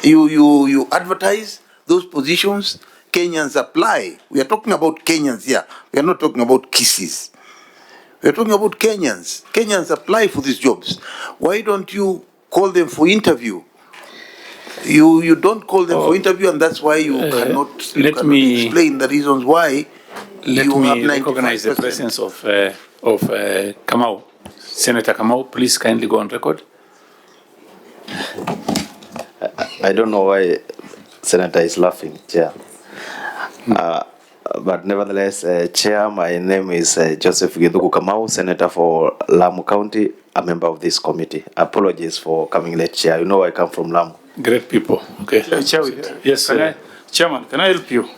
You advertise those positions. Kenyans apply. We are talking about Kenyans here. We are not talking about kisses. We are talking about Kenyans. Kenyans apply for these jobs. Why don't you call them for interview? You don't call them for interview, and that's why you cannot explain the reasons why you have 95%. Let me recognize the presence of Kamau. Senator Kamau, please kindly go on record. I don't know why Senator is laughing, Chair. but nevertheless, Chair, my name is Joseph Githuku Kamau, Senator for Lamu County, a member of this committee. Apologies for coming late, Chair. You know I come from Lamu. Great people. Okay. Yes, Chairman, can I help you?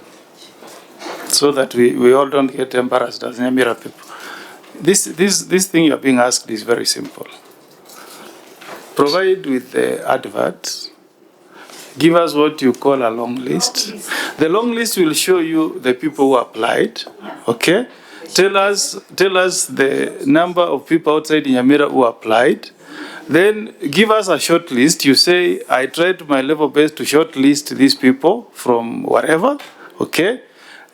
So that we all don't get embarrassed as Nyamira people. This thing you're being asked is very simple. Provide with the advert. Give us what you call a long list. The long list will show you the people who applied. Okay? Tell us the number of people outside Nyamira who applied. Then give us a short list. You say, I tried my level best to short list these people from wherever. Okay?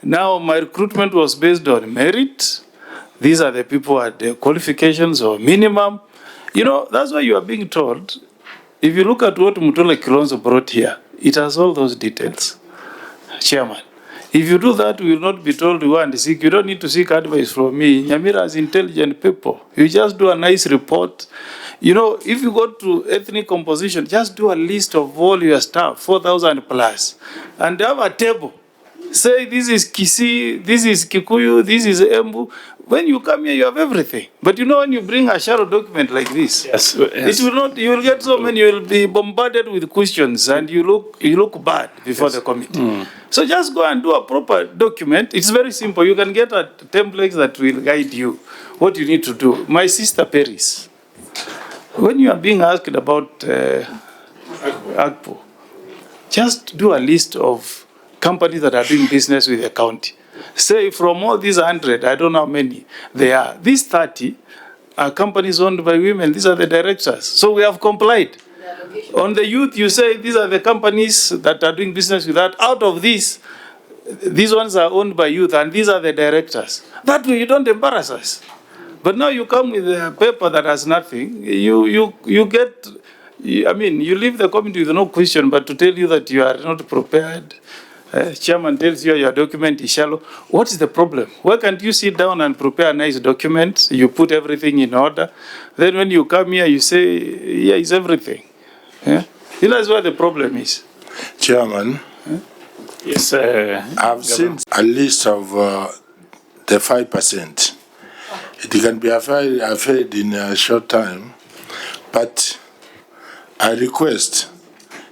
Now, my recruitment was based on merit. These are the people at the qualifications or minimum. You know, that's why you are being told. If you look at what Mutole Kilonzo brought here, it has all those details. Chairman, if you do that, we will not be told to go and seek. You don't need to seek advice from me. Nyamira is intelligent people. You just do a nice report. You know, if you go to ethnic composition, just do a list of all your staff, 4,000 plus, and have a table. Say this is Kisii, this is Kikuyu, this is Embu. When you come here, you have everything. But you know, when you bring a shallow document like this, it will not. You will get so many. You will be bombarded with questions, and you look bad before the committee. So just go and do a proper document. It's very simple. You can get a template that will guide you what you need to do. My sister Paris, when you are being asked about AGPO, just do a list of companies that are doing business with the county. Say from all these 100, I don't know how many there are. These 30 are companies owned by women. These are the directors. So we have complied. On the youth, you say these are the companies that are doing business with that. Out of these ones are owned by youth, and these are the directors. That way you don't embarrass us. But now you come with a paper that has nothing. You get, I mean, you leave the committee with no question, but to tell you that you are not prepared. Chairman tells you your document is shallow. What is the problem? Why can't you sit down and prepare a nice document? You put everything in order. Then when you come here, you say, yeah, it's everything. Yeah? You know, that's where the problem is. Chairman, yes, I've seen a list of the 5%. It can be afraid in a short time, but I request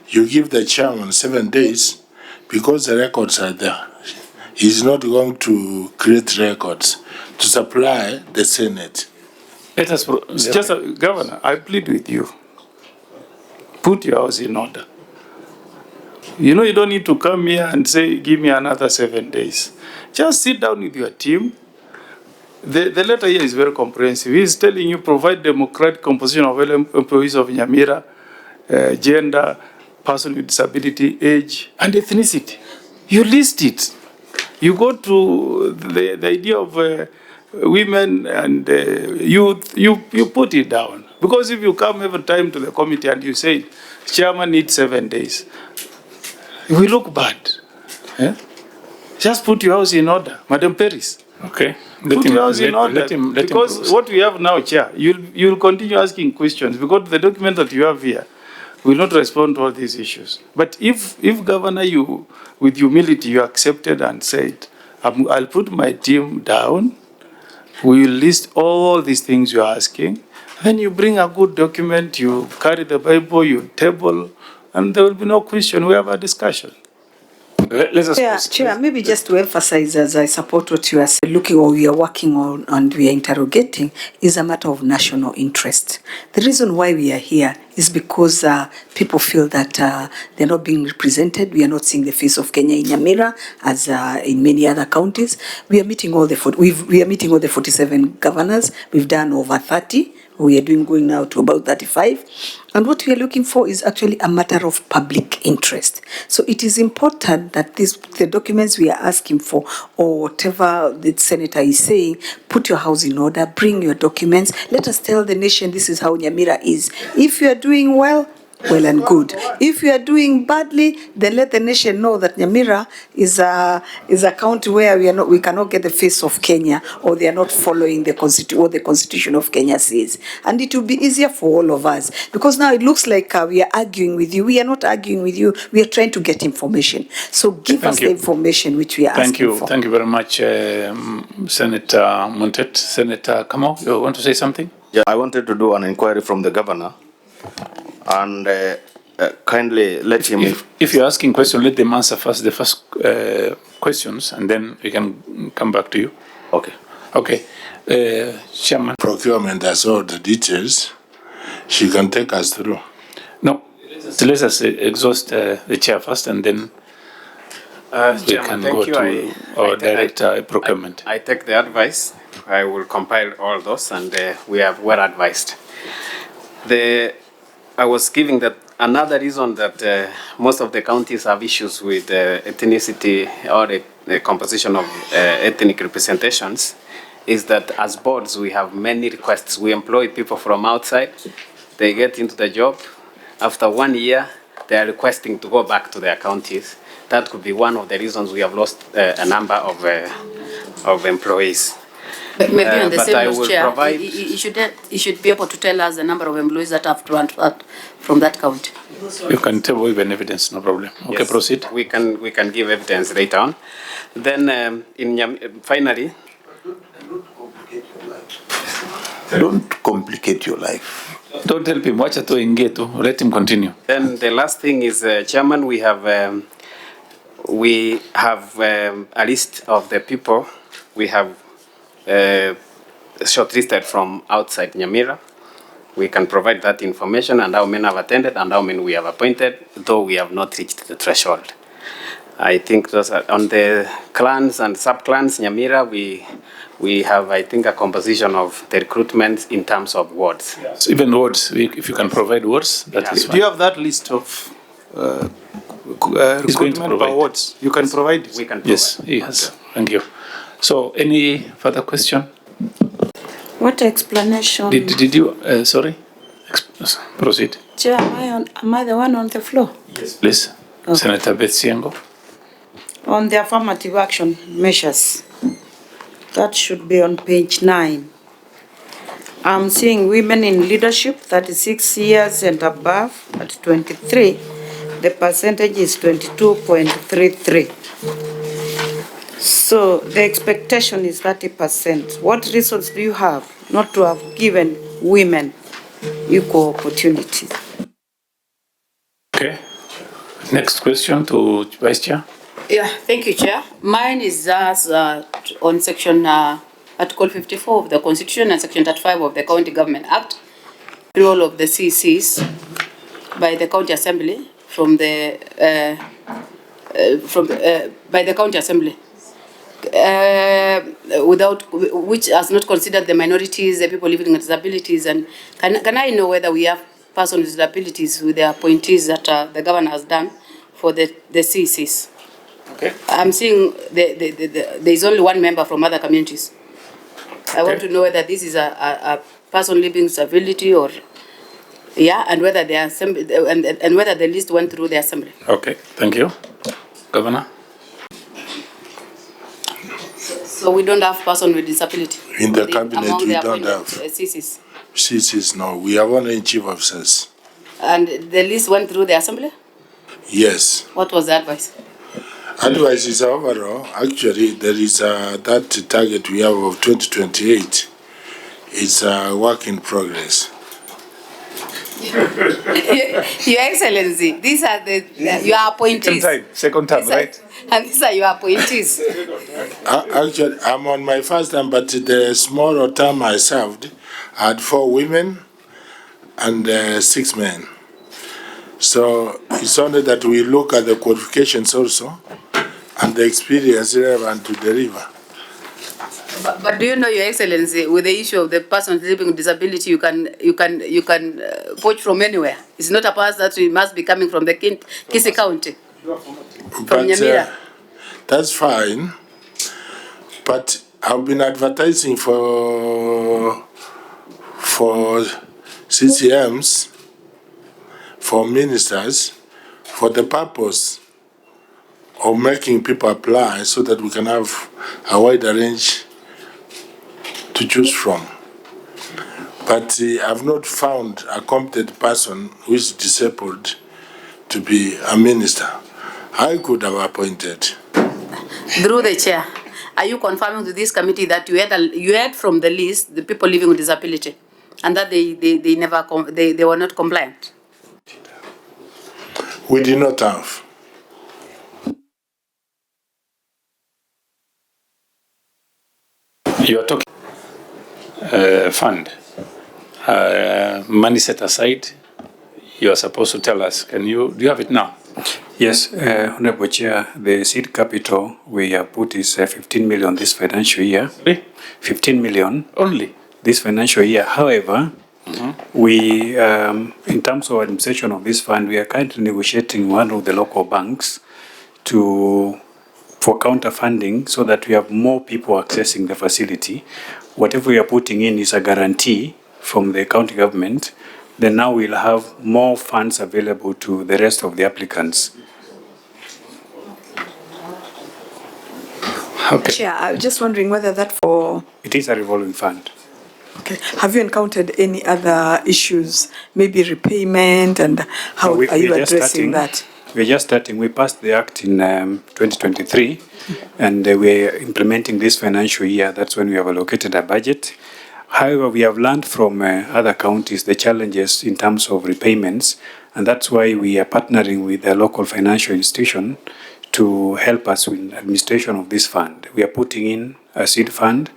you give the chairman 7 days because the records are there. He's not going to create records to supply the Senate. Let us, Governor, I plead with you. Put your house in order. You know, you don't need to come here and say, give me another 7 days. Just sit down with your team. The letter here is very comprehensive. He's telling you provide democratic composition of all employees of Nyamira, gender, person with disability, age, and ethnicity. You list it. You go to the idea of women and youth, you put it down. Because if you come every time to the committee and you say, chairman needs 7 days, we look bad. Yeah? Just put your house in order, Madam Paris. Okay. Put your house in order. Because what we have now, Chair, you'll continue asking questions because the document that you have here will not respond to all these issues. But if Governor, you, with humility, you accepted and said, I'll put my team down, we will list all these things you're asking, then you bring a good document, you carry the Bible, you table, and there will be no question, we have a discussion. Chair, maybe just to emphasize, as I support what you are looking or we are working on and we are interrogating, is a matter of national interest. The reason why we are here is because people feel that they're not being represented. We are not seeing the face of Kenya in Nyamira as in many other counties. We are meeting all the 47 governors. We've done over 30. We are going now to about 35. And what we are looking for is actually a matter of public interest. So it is important that the documents we are asking for, or whatever the senator is saying, put your house in order, bring your documents. Let us tell the nation this is how Nyamira is. If you are doing well, well and good. If you are doing badly, then let the nation know that Nyamira is a county where we cannot get the face of Kenya, or they are not following what the Constitution of Kenya says. And it will be easier for all of us, because now it looks like we are arguing with you. We are not arguing with you. We are trying to get information. So give us the information which we are asking for. Thank you very much, Senator Montet. Senator Kamau, you want to say something? Yeah, I wanted to do an inquiry from the governor, and kindly let him. If you're asking questions, let them answer first the first questions, and then we can come back to you. Okay. Okay. Chairman. Procurement has all the details. She can take us through. No, so let us exhaust the chair first, and then we can go to our director procurement. I take the advice. I will compile all those, and we are well advised. I was giving that another reason that most of the counties have issues with ethnicity or the composition of ethnic representations is that as boards we have many requests. We employ people from outside. They get into the job. After 1 year, they are requesting to go back to their counties. That could be one of the reasons we have lost a number of employees. But maybe on the same I note, will Chair, provide. you should be able to tell us the number of employees that have transferred from that county. You can table even evidence, no problem. Okay, Yes, proceed. We can give evidence later on. Then finally. Don't complicate your life. Don't help him. Watch to engage. Let him continue. Then the last thing is, Chairman, we have a list of the people we have shortlisted from outside Nyamira. We can provide that information and how many have attended and how many we have appointed, though we have not reached the threshold. I think those are on the clans and sub-clans, Nyamira, we have, I think, a composition of the recruitment in terms of wards. So even wards, if you can provide wards, that is fine. Do you have that list of recruitment by wards? You can provide it? We can provide. Yes, yes. Thank you. So, any further question? What explanation? Did you, sorry? Proceed. Chair, am I the one on the floor? Yes, please. Okay. Senator Beth Siengo. On the affirmative action measures, that should be on page 9. I'm seeing women in leadership, 36 years and above, at 23. The percentage is 22.33. So the expectation is 30%. What reasons do you have not to have given women equal opportunities? Okay. Next question to Vice Chair. Yeah, thank you, Chair. Mine is on section Article 54 of the Constitution and section 35 of the County Government Act, role of the CCs by the County Assembly by the County Assembly. Which has not considered the minorities, the people living with disabilities, and can I know whether we have persons with disabilities with the appointees that the governor has done for the CCs? Okay. I'm seeing there is only one member from other communities. I want to know whether this is a person living with disability or, and whether the assembly and whether the list went through the assembly. Okay, thank you, Governor. So we don't have person with disability in the cabinet. We don't have CCs. CCs. No, we have only chief officers. And the list went through the assembly? Yes. What was the advice? Advice is overall. Actually, there is that target we have of 2028. It's a work in progress. Your Excellency, these are your appointees. Second time, right? And these are your appointees. Actually, I'm on my first term, but the smaller term I served had 4 women and 6 men. So it's only that we look at the qualifications also and the experience relevant to deliver. But do you know, Your Excellency, with the issue of the person living with disability, you can poach from anywhere. It's not a person that we must be coming from the Kisii County, from Nyamira. That's fine. But I've been advertising for CCMs for ministers for the purpose of making people apply so that we can have a wider range to choose from. But I've not found a competent person who is disabled to be a minister. I could have appointed. Through the chair, are you confirming to this committee that you had from the list the people living with disability, and that they were not compliant? We did not have. You are talking fund, money set aside. You are supposed to tell us. Do you have it now? Yes, Honorable Chair, the seed capital we have put is 15 million this financial year. 15 million only this financial year. However, we, in terms of administration of this fund, we are currently negotiating one of the local banks for counter funding so that we have more people accessing the facility. Whatever we are putting in is a guarantee from the county government. Then now we'll have more funds available to the rest of the applicants. Okay. Chair, I'm just wondering whether that for... It is a revolving fund. Okay. Have you encountered any other issues, maybe repayment, and how are you addressing that? We're just starting. We passed the Act in 2023, and we're implementing this financial year. That's when we have allocated a budget. However, we have learned from other counties the challenges in terms of repayments, and that's why we are partnering with a local financial institution to help us with administration of this fund. We are putting in a seed fund,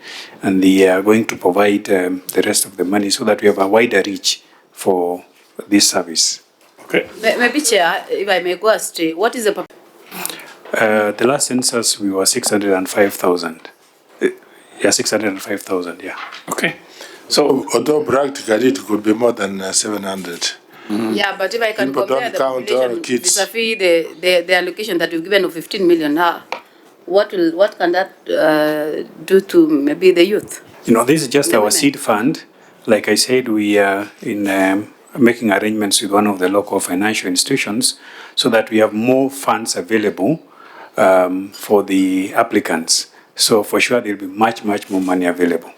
and they are going to provide the rest of the money so that we have a wider reach for this service. Okay. Maybe, Chair, if I may go astray, what is the... The last census, we were 605,000. Yeah, 605,000, yeah. Okay. So, although practically it could be more than 700. Yeah, but if I can People compare don't count all the kids. the allocation that we've given of 15 million now, what can that do to maybe the youth? You know, this is just our seed fund. Like I said, we are in making arrangements with one of the local financial institutions so that we have more funds available for the applicants. So for sure, there will be much more money available.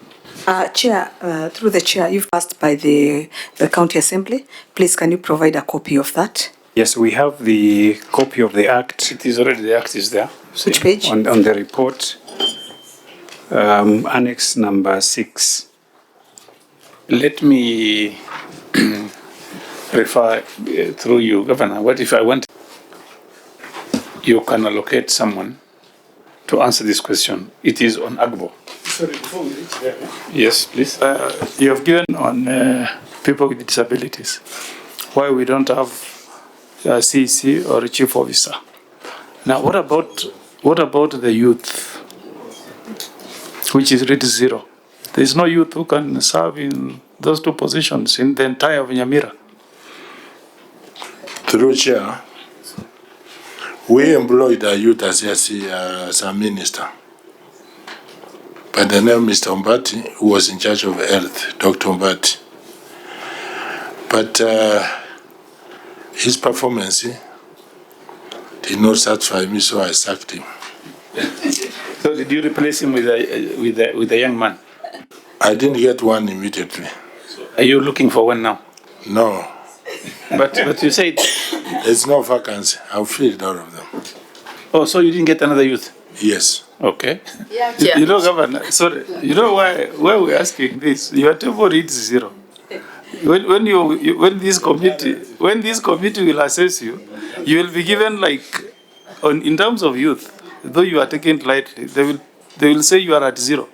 Chair, through the chair, you've passed by the County Assembly. Please, can you provide a copy of that? Yes, we have the copy of the Act. It is already, the Act is there. Which page? On the report, Annex number 6. Let me refer through you, Governor. What if I want you can allocate someone to answer this question? It is on Agbo. Sorry, before we reach there. Yes, please. You have given on people with disabilities. Why we don't have a CEC or a chief officer? Now, what about the youth, which is rated 0? There is no youth who can serve in those two positions in the entire of Nyamira. Through chair, we employed a youth as a minister by the name Mr. Ombati, who was in charge of health, Dr. Ombati. But his performance did not satisfy me, so I sacked him. So did you replace him with a young man? I didn't get one immediately. Are you looking for one now? No. But you said there's no vacancy. I've filled all of them. Oh, so you didn't get another youth? Yes. Okay. Yeah. You know, Governor, sorry, you know why we're asking this? Your table reads 0. When this committee will assess you, you will be given in terms of youth, though you are taken lightly, they will say you are at 0,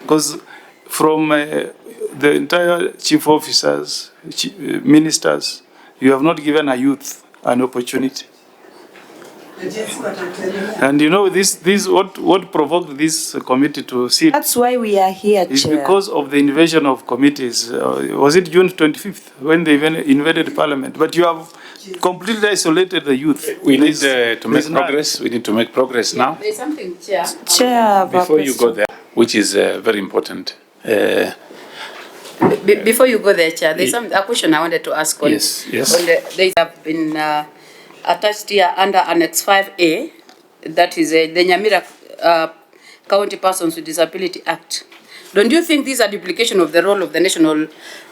because from the entire chief officers, ministers, you have not given a youth an opportunity. And you know this what provoked this committee to sit. That's why we are here, is Chair. because of the invasion of committees. Was it June 25th when they invaded Parliament? But you have completely isolated the youth. We need to make progress. We need to make progress now. There's something, Chair. Chair, before you go there, which is very important. Before you go there, Chair, there's a question I wanted to ask on. Yes. On they have been attached here under Annex 5A, that is the Nyamira County Persons with Disability Act. Don't you think these are duplication of the role of the National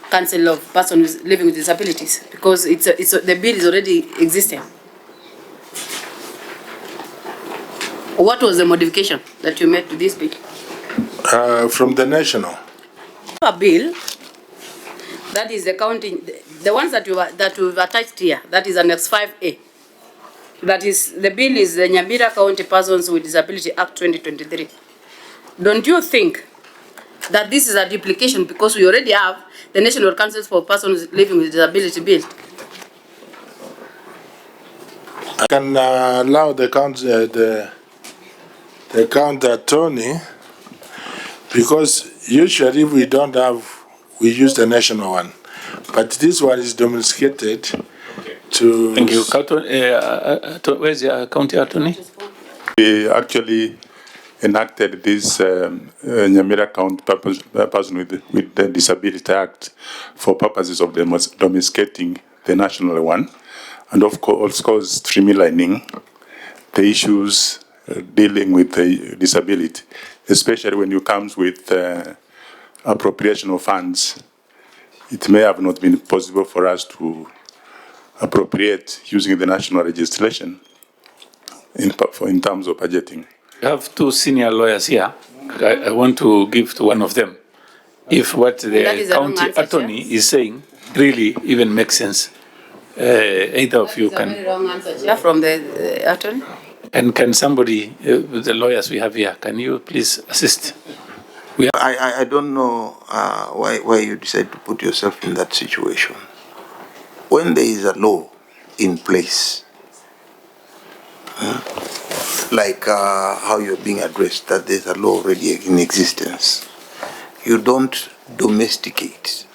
Council of Persons Living with Disabilities? Because the bill is already existing. What was the modification that you made to this bill? From the national. A bill that is the county, the ones that you've attached here, that is Annex 5A. That is, the bill is the Nyamira County Persons with Disability Act 2023. Don't you think that this is a duplication because we already have the National Council for Persons Living with Disability bill? I can allow the county attorney, because usually we don't have, we use the national one, but this one is domesticated to. Thank you. Where's the county attorney? We actually enacted this Nyamira County Person with the Disability Act for purposes of domesticating the national one, and of course streamlining the issues dealing with the disability, especially when it comes with appropriation of funds. It may have not been possible for us to appropriate using the national legislation in terms of budgeting. We have two senior lawyers here. I want to give to one of them. If what the county attorney is saying really even makes sense, either of you can. Very wrong answer, Chair, from the attorney. And can somebody, the lawyers we have here, can you please assist? I don't know why you decide to put yourself in that situation. When there is a law in place, like how you're being addressed, that there's a law already in existence, you don't domesticate.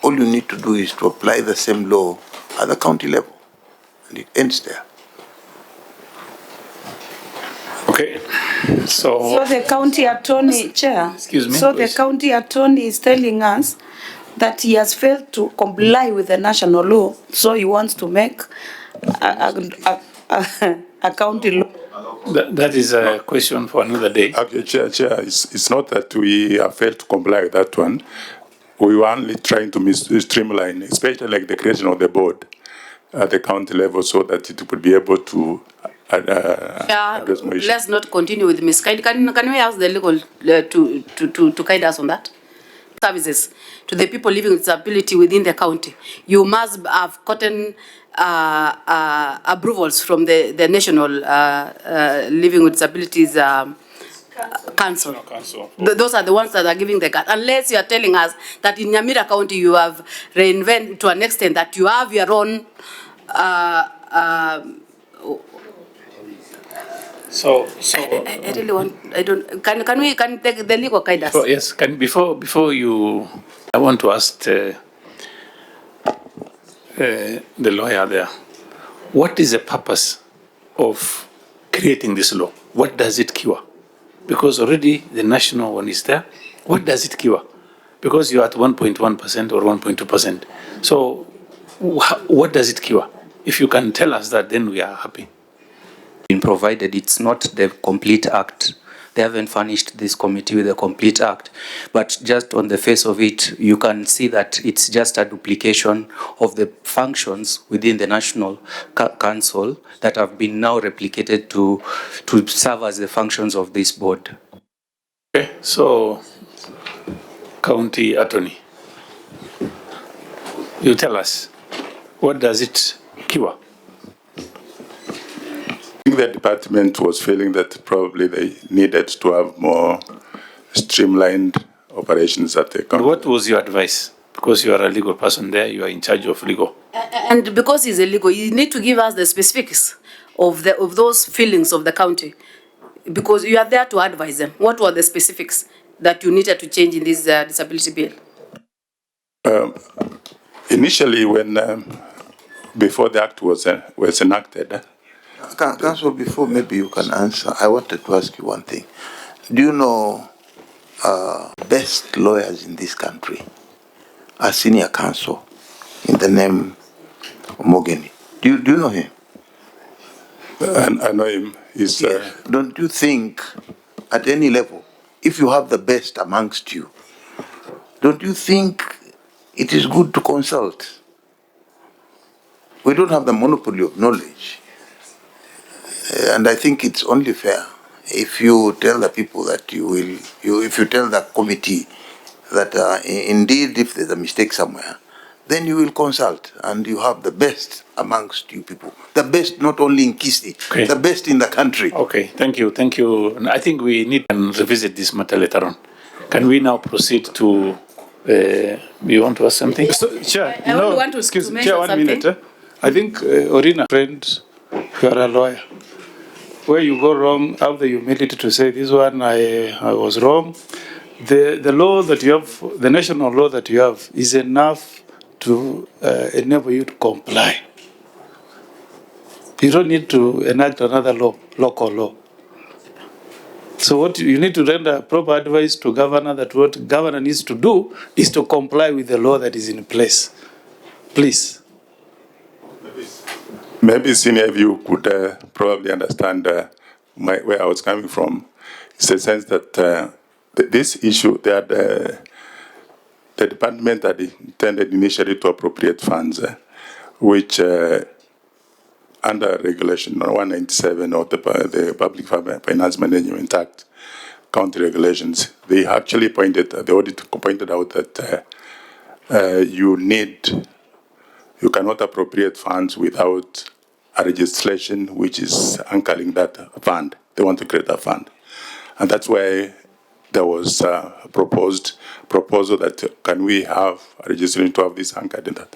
All you need to do is to apply the same law at the county level, and it ends there. Okay, So the county attorney, Chair. Excuse me. So please. the county attorney is telling us that he has failed to comply with the national law, so he wants to make a county law. That is a question for another day. Okay, Chair, it's not that we have failed to comply with that one. We were only trying to streamline, especially like the creation of the board at the county level, so that it would be able to address more issues. Let's not continue with misguide. Can we ask the legal to guide us on that? Services to the people living with disability within the county. You must have gotten approvals from the National Living with Disabilities Council. Those are the ones that are giving the card. Unless you are telling us that in Nyamira County you have reinvented to an extent that you have your own. So I really want. I don't. Can we take the legal guidance? Yes. Before you, I want to ask the lawyer there. What is the purpose of creating this law? What does it cure? Because already the national one is there. What does it cure? Because you're at 1.1% or 1.2%. So what does it cure? If you can tell us that, then we are happy. Been provided, it's not the complete act. They haven't furnished this committee with a complete act, but just on the face of it, you can see that it's just a duplication of the functions within the National Council that have been now replicated to serve as the functions of this board. Okay, so County Attorney, you tell us, what does it cure? I think the department was feeling that probably they needed to have more streamlined operations at the county. What was your advice? Because you are a legal person there, you are in charge of legal. And because he's a legal, you need to give us the specifics of those feelings of the county, because you are there to advise them. What were the specifics that you needed to change in this disability bill? Initially, when before the act was enacted. Council, before maybe you can answer, I wanted to ask you one thing. Do you know best lawyers in this country? a senior counsel in the name of Mogeni. Do you know him? I know him. He's, Don't you think at any level, if you have the best amongst you, don't you think it is good to consult? We don't have the monopoly of knowledge. And I think it's only fair if you tell the people that if you tell the committee that indeed if there's a mistake somewhere, then you will consult and you have the best amongst you people. The best not only in Kisii, the best in the country. Okay, thank you, thank you. I think we need to revisit this matter later on. Can we now proceed to, you want to ask something? So, Chair, I only want to excuse me, mention Chair, 1 something. minute. I think, Orina, friend, you are a lawyer. Where you go wrong, have the humility to say, this one, I was wrong. The law that you have, the national law that you have, is enough to enable you to comply. You don't need to enact another law, local law. So what you need to render proper advice to governor that what governor needs to do is to comply with the law that is in place. Please. maybe senior view could probably understand where I was coming from. It's the sense that this issue, that the department had intended initially to appropriate funds, which under regulation 197 of the Public Finance Management Act, county regulations, they actually the audit pointed out that you cannot appropriate funds without a legislation which is anchoring that fund. They want to create a fund. And that's why there was a proposal that can we have a registration to have this anchored in that.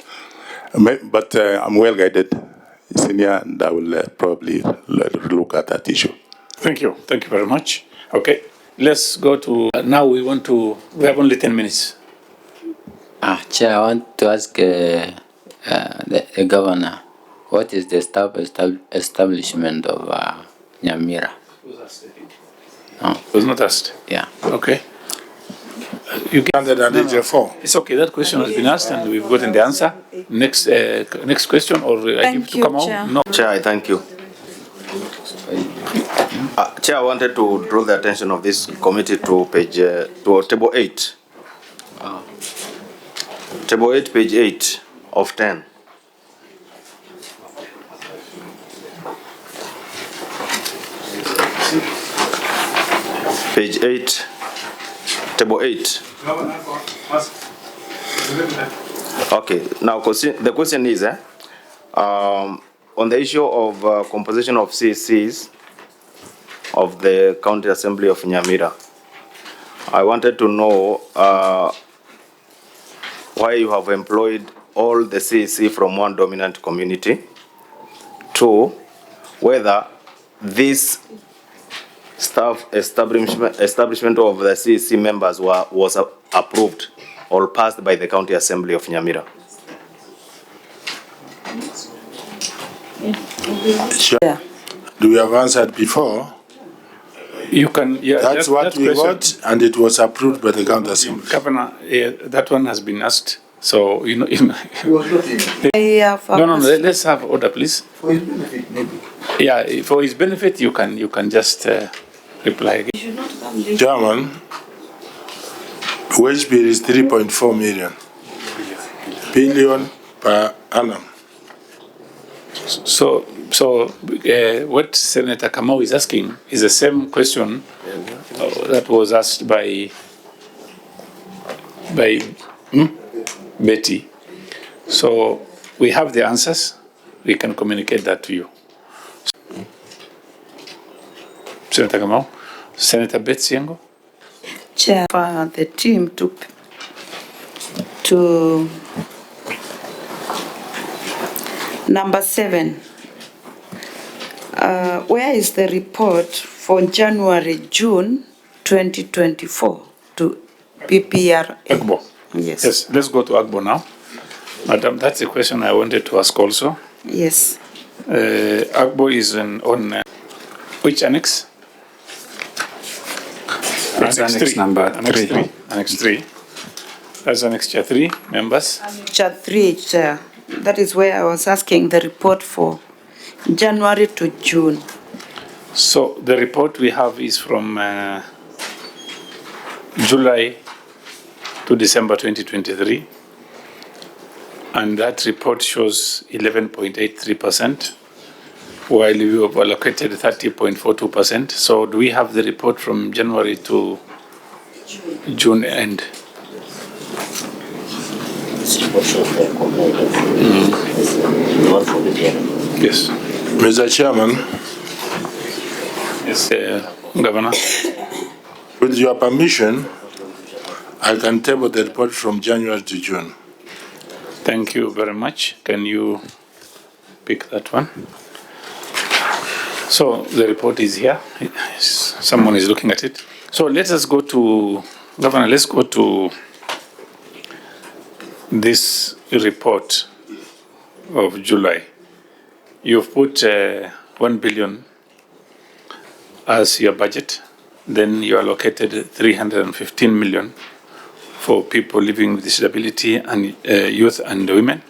But I'm well guided, senior, and I will probably look at that issue. Thank you very much. Okay, let's go to, now we have only 10 minutes. Chair, I want to ask the governor, what is the establishment of Nyamira? No. It was not asked. Yeah. Okay. You can. It's okay. That question has been asked and we've gotten the answer. Next question, or I give to Kamau? Chair. No. Chair, I thank you. Chair, I wanted to draw the attention of this committee to to table 8. Table 8, page 8 of 10. Page 8, table 8. Okay, now the question is, on the issue of composition of CCs of the County Assembly of Nyamira, I wanted to know why you have employed all the CC from one dominant community. 2, whether this staff establishment of the CC members was approved or passed by the County Assembly of Nyamira. Sure. Do we have answered before? You can, yeah. That's what we got, and it was approved by the County Assembly. Governor, that one has been asked. So, you know. No, let's have order, please. For his benefit, maybe. Yeah, for his benefit, you can just reply again. Chairman, wage bill is 3.4 million billion per annum. So what Senator Kamau is asking is the same question that was asked by Betty. So we have the answers. We can communicate that to you. Senator Kamau. Senator Betsy Yango. Chair, for the team to number 7. Where is the report for June 2024 to PPRA? Agbo. Yes. Let's go to Agbo now. Madam, that's a question I wanted to ask also. Yes. Agbo is on which annex? It's annex number 3. Annex 3. That's annexure 3, members. Annexure 3, Chair. That is where I was asking the report for January to June. So the report we have is from July to December 2023. And that report shows 11.83%, while we have allocated 30.42%. So do we have the report from January to June end? Yes. Mr. Chairman. Yes, Governor. With your permission, I can table the report from January to June. Thank you very much. Can you pick that one? So the report is here. Someone is looking at it. So let us go to, Governor, let's go to this report of July. You've put 1 billion as your budget. Then you allocated 315 million for people living with disability and youth and women.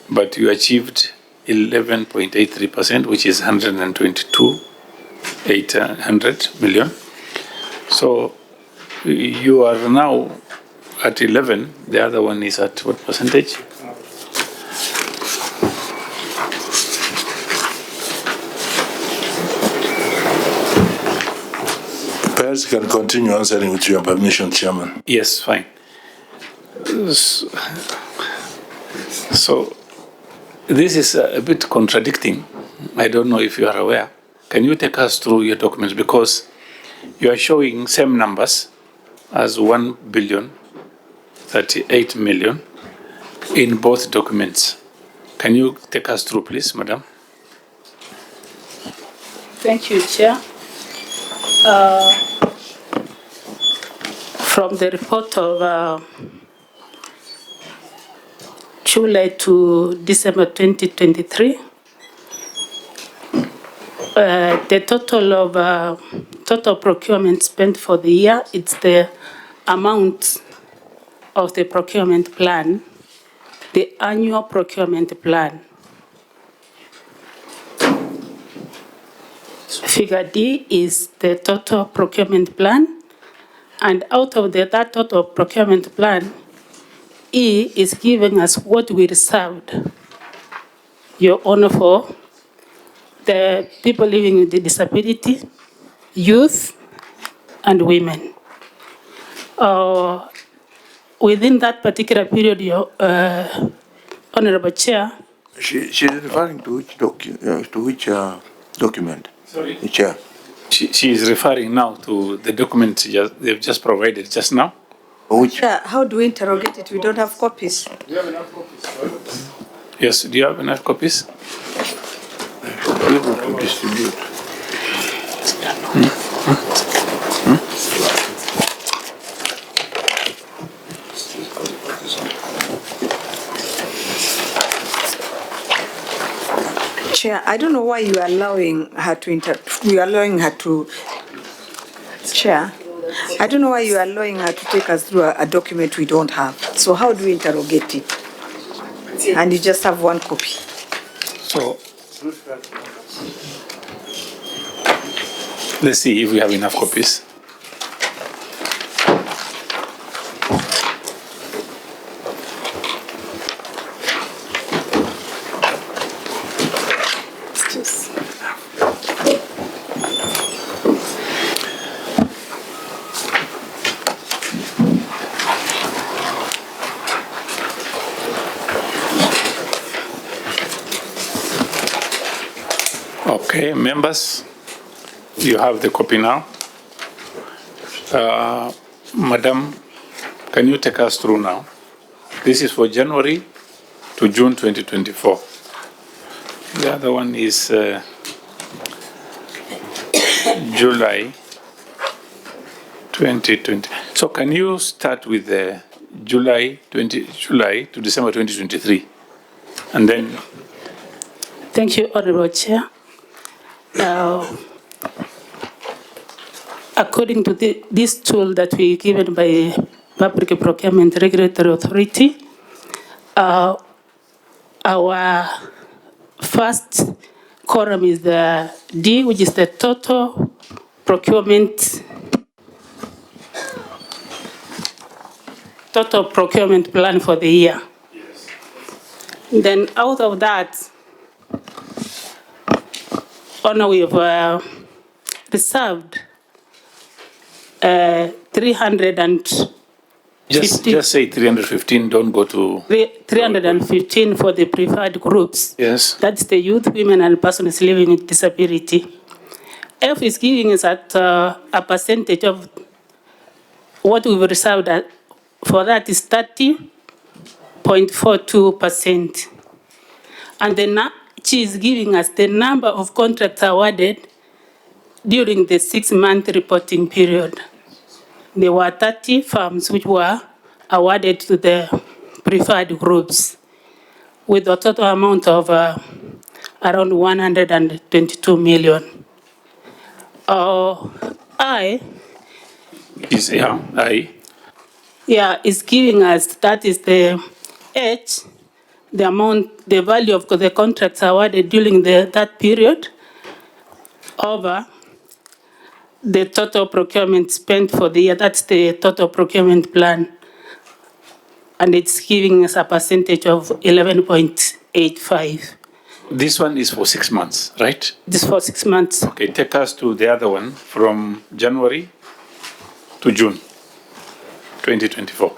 But you achieved 11.83%, which is 122,800 million. So you are now at 11. The other one is at what percentage? Perhaps you can continue answering with your permission, Chairman. Yes, fine. So this is a bit contradicting. I don't know if you are aware. Can you take us through your documents? Because you are showing same numbers as 1,038 million in both documents. Can you take us through, please, Madam? Thank you, Chair. From the report of July to December 2023, the total of total procurement spent for the year, it's the amount of the procurement plan, the annual procurement plan. Figure D is the total procurement plan, and out of that total procurement plan, E is giving us what we reserved, Your Honor, for the people living with disability, youth, and women. Within that particular period, Your Honorable Chair. She's referring to which document? Sorry? The Chair. She is referring now to the document they've just provided just now. Which? Yeah, how do we interrogate it? We don't have copies. Do you have enough copies? Yes, do you have enough copies? Be able to distribute. Chair, I don't know why you are allowing her to Chair, I don't know why you are allowing her to take us through a document we don't have. So how do we interrogate it? And you just have one copy. So let's see if we have enough copies. Okay, members, you have the copy now. Madam, can you take us through now? This is for January to June 2024. The other one is July 2020. So can you start with the July to December 2023, and then? Thank you, Honorable Chair. According to this tool that we given by Public Procurement Regulatory Authority. Our first column is the D, which is the total procurement plan for the year. Then out of that, we've reserved 300 Just say 315, don't go to... 315 for the preferred groups. Yes. That's the youth, women, and persons living with disability. F is giving us at a percentage of what we've reserved for that is 30.42%. And then G is giving us the number of contracts awarded during the 6-month reporting period. There were 30 firms which were awarded to the preferred groups with a total amount of around 122 million. I is giving us, that is the H, the amount, the value of the contracts awarded during that period over the total procurement spent for the year. That's the total procurement plan. And it's giving us a percentage of 11.85. This one is for 6 months, right? This for 6 months. Okay, take us to the other one from January to June 2024.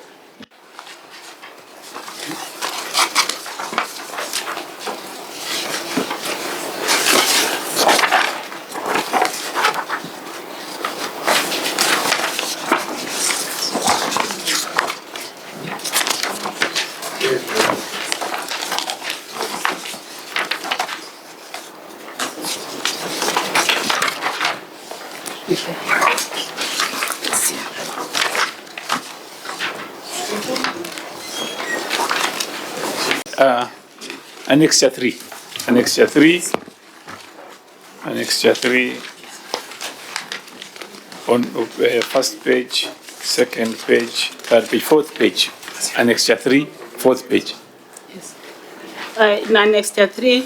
Annexure 3. Annexure 3. Annexure 3 on first page, second page, third page, fourth page. Annexure 3, fourth page. Yes. In Annexure 3,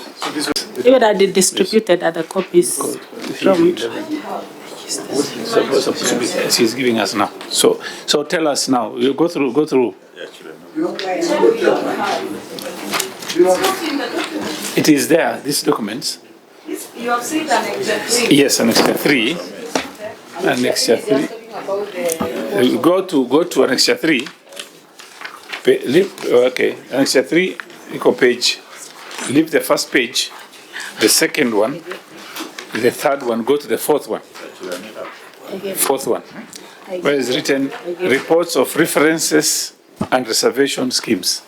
even I distributed other copies from. She's giving us now. So tell us now. You go through. It is there, these documents. You have seen Annexure 3. Yes, Annexure 3. Annexure 3. Go to Annexure 3. Okay, Annexure 3, equal page. Leave the first page, the second one, the third one, go to the fourth one. Fourth one, where is written reports of references and reservation schemes.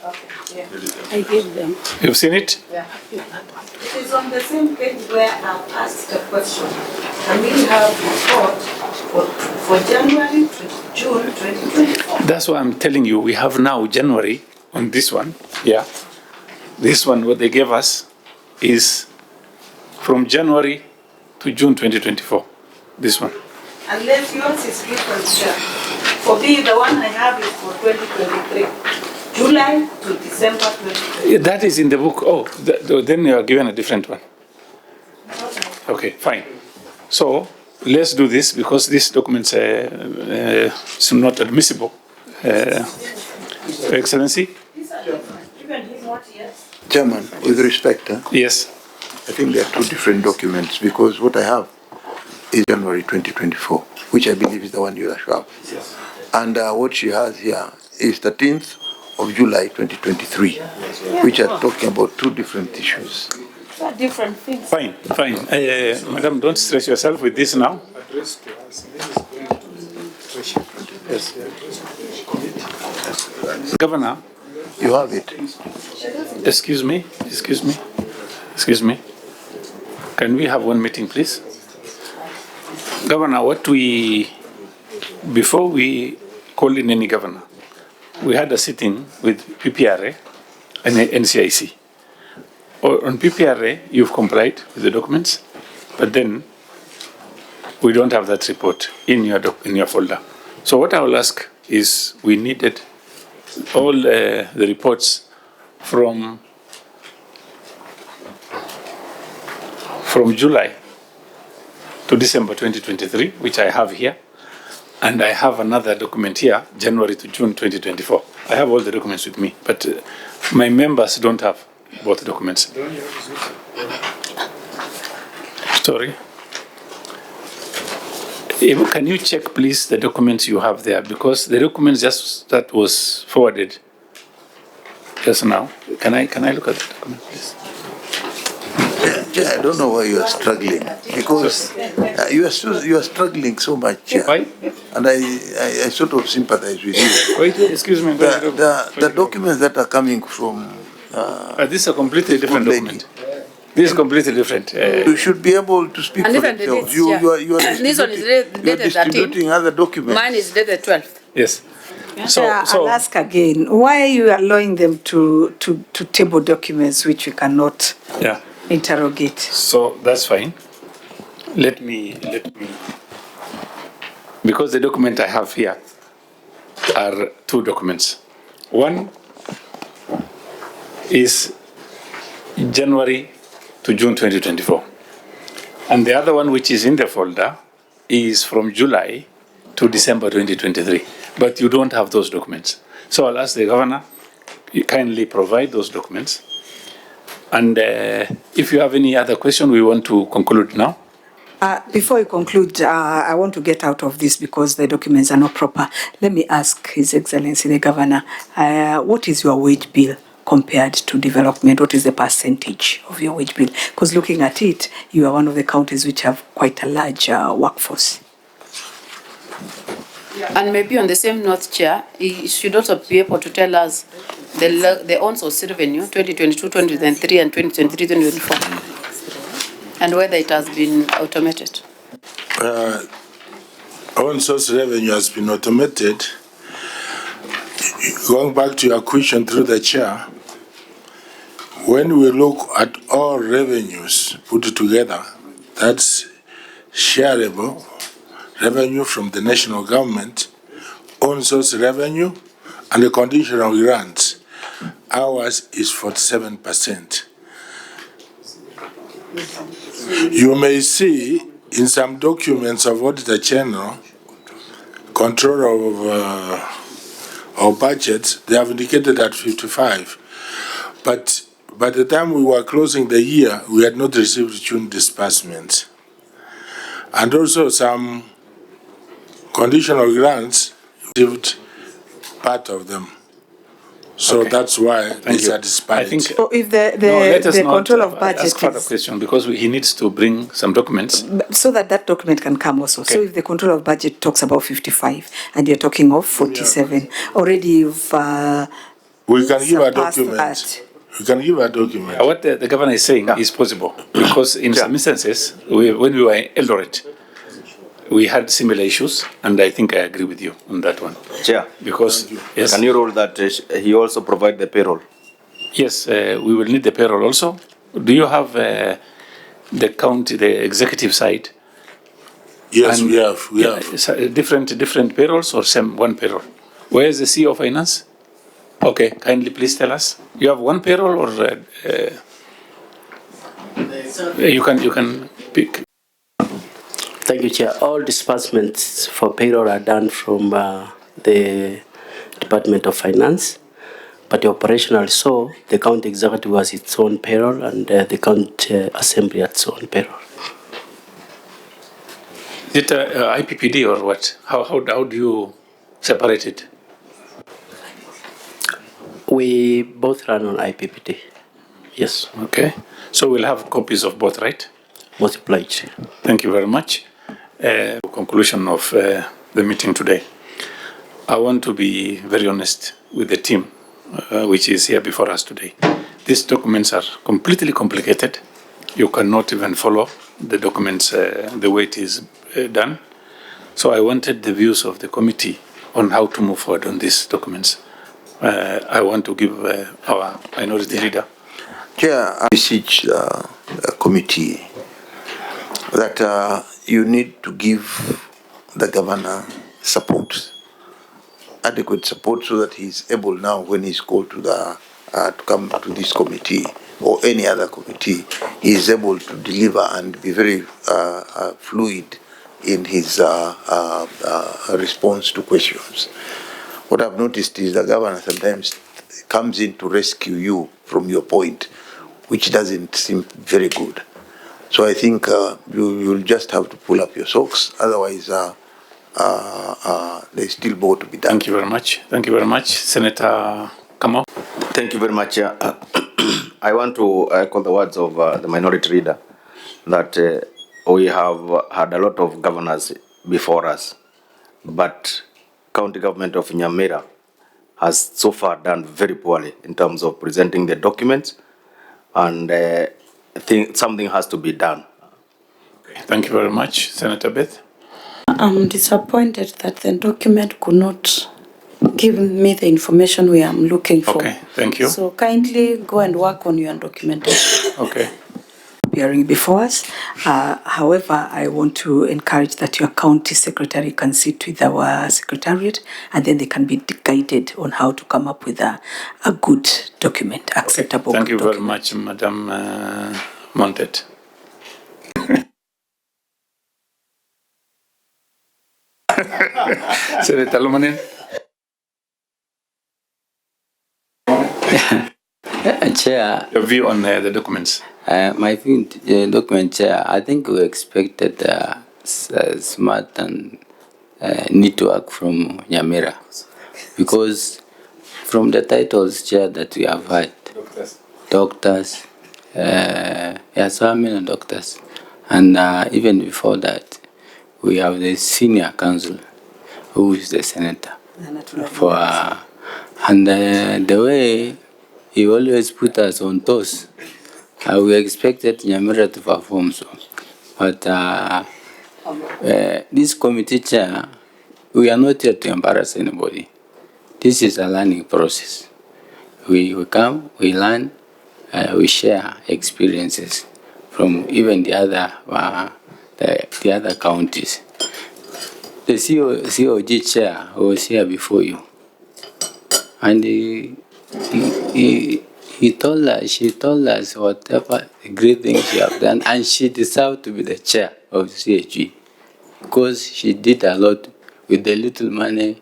I gave them. You've seen it? Yeah. It is on the same page where I've asked a question. And we have report for January to June 2024. That's why I'm telling you, we have now January on this one. Yeah. This one, what they gave us is from January to June 2024. This one. Unless yours is different, sir. For me, the one I have is for 2023. July to December 2023. That is in the book. Oh, then you are given a different one. Okay, fine. So let's do this because these documents are not admissible. Excellency? Chairman, with respect, yes, I think there are two different documents because what I have is January 2024, which I believe is the one you have. Yes. And what she has here is 13th of July 2023, which are talking about two different issues. Different things. Fine. Madam, don't stress yourself with this now. Yes. Governor. You have it. Excuse me. Can we have one meeting, please? Governor, before we call in any governor, we had a sitting with PPRA and NCIC. On PPRA, you've complied with the documents, but then we don't have that report in your folder. So what I will ask is we needed all the reports from July to December 2023, which I have here. And I have another document here, January to June 2024. I have all the documents with me, but my members don't have both documents. Sorry. Can you check, please, the documents you have there? Because the documents just that was forwarded just now. Can I look at the document, please? I don't know why you are struggling, because you are struggling so much. Why? And I sort of sympathize with you. Wait, excuse me. The documents that are coming from... this is a completely different document. This is completely different. You should be able to speak for yourself. You are This one is dated distributing other documents. Mine is dated 12th. Yes. I'll ask again, why are you allowing them to table documents which we cannot interrogate? So that's fine. Let me, because the document I have here are two documents. One is January to June 2024. And the other one, which is in the folder, is from July to December 2023. But you don't have those documents. So I'll ask the governor, you kindly provide those documents. And if you have any other question, we want to conclude now. Before you conclude, I want to get out of this because the documents are not proper. Let me ask His Excellency the Governor, what is your wage bill compared to development? What is the percentage of your wage bill? Because looking at it, you are one of the counties which have quite a large workforce. And maybe on the same note, Chair, he should also be able to tell us the on-source revenue 2022, 2023, and 2023, 2024, and whether it has been automated. On-source revenue has been automated. Going back to your question through the chair, when we look at all revenues put together, that's shareable revenue from the national government, on-source revenue, and the conditional grants. Ours is 47%. You may see in some documents of Auditor General, control of budgets, they have indicated at 55. But by the time we were closing the year, we had not received June disbursements. And also some conditional grants, received part of them. So that's why these are disparate. So if the control of budget ask further question, because he needs to bring some documents. So that document can come also. Okay. So if the control of budget talks about 55 and you're talking of 47, already you've we can give a document. We can give a document. What the governor is saying is possible, because in some instances, when we were in Eldoret, we had similar issues, and I think I agree with you on that one. Chair, because yes, can you rule that he also provide the payroll? Yes, we will need the payroll also. Do you have the county, the executive side? Yes, and we have. We have different payrolls or same one payroll. Where is the CEO of Finance? Okay, kindly please tell us. You have one payroll, or you can pick. Thank you, Chair. All disbursements for payroll are done from the Department of Finance, but operationally so, the county executive has its own payroll and the county assembly has its own payroll. Is it IPPD or what? How do you separate it? We both run on IPPD. Yes. Okay. So we'll have copies of both, right? Most obliged. Thank you very much. Conclusion of the meeting today. I want to be very honest with the team which is here before us today. These documents are completely complicated. You cannot even follow the documents the way it is done. So I wanted the views of the committee on how to move forward on these documents. I want to give our minority leader. Chair, I beseech the committee that you need to give the governor support adequate support so that he's able now, when he's called to the to come to this committee or any other committee, he is able to deliver and be very fluid in his response to questions. What I've noticed is the governor sometimes comes in to rescue you from your point, which doesn't seem very good. So I think you'll just have to pull up your socks, otherwise there's still more to be done. Thank you very much. Thank you very much. Senator Kamau. Thank you very much. I want to echo the words of the minority leader that we have had a lot of governors before us, but county government of Nyamira has so far done very poorly in terms of presenting the documents, and I think something has to be done. Okay. Thank you very much. Senator Beth. I'm disappointed that the document could not give me the information we are looking for. Okay, thank you. So kindly go and work on your documentation. Okay. Appearing before us. However, I want to encourage that your county secretary can sit with our secretariat, and then they can be guided on how to come up with a good document, acceptable. Thank you very much, Madam Montet. Senator Lumanen. Chair. Your view on the documents? My view, document, Chair, I think we expected smart and neat work from Nyamira, because from the titles, Chair, that we have had, doctors, so many doctors, and even before that, we have the senior counsel, who is the senator, and the way he always put us on toes. We expected Nyamira to perform so. But this committee, Chair, we are not here to embarrass anybody. This is a learning process. We come, we learn, we share experiences from even the other counties. The COG Chair was here before you, and she told us whatever great things she have done, and she deserved to be the chair of CHG because she did a lot with the little money,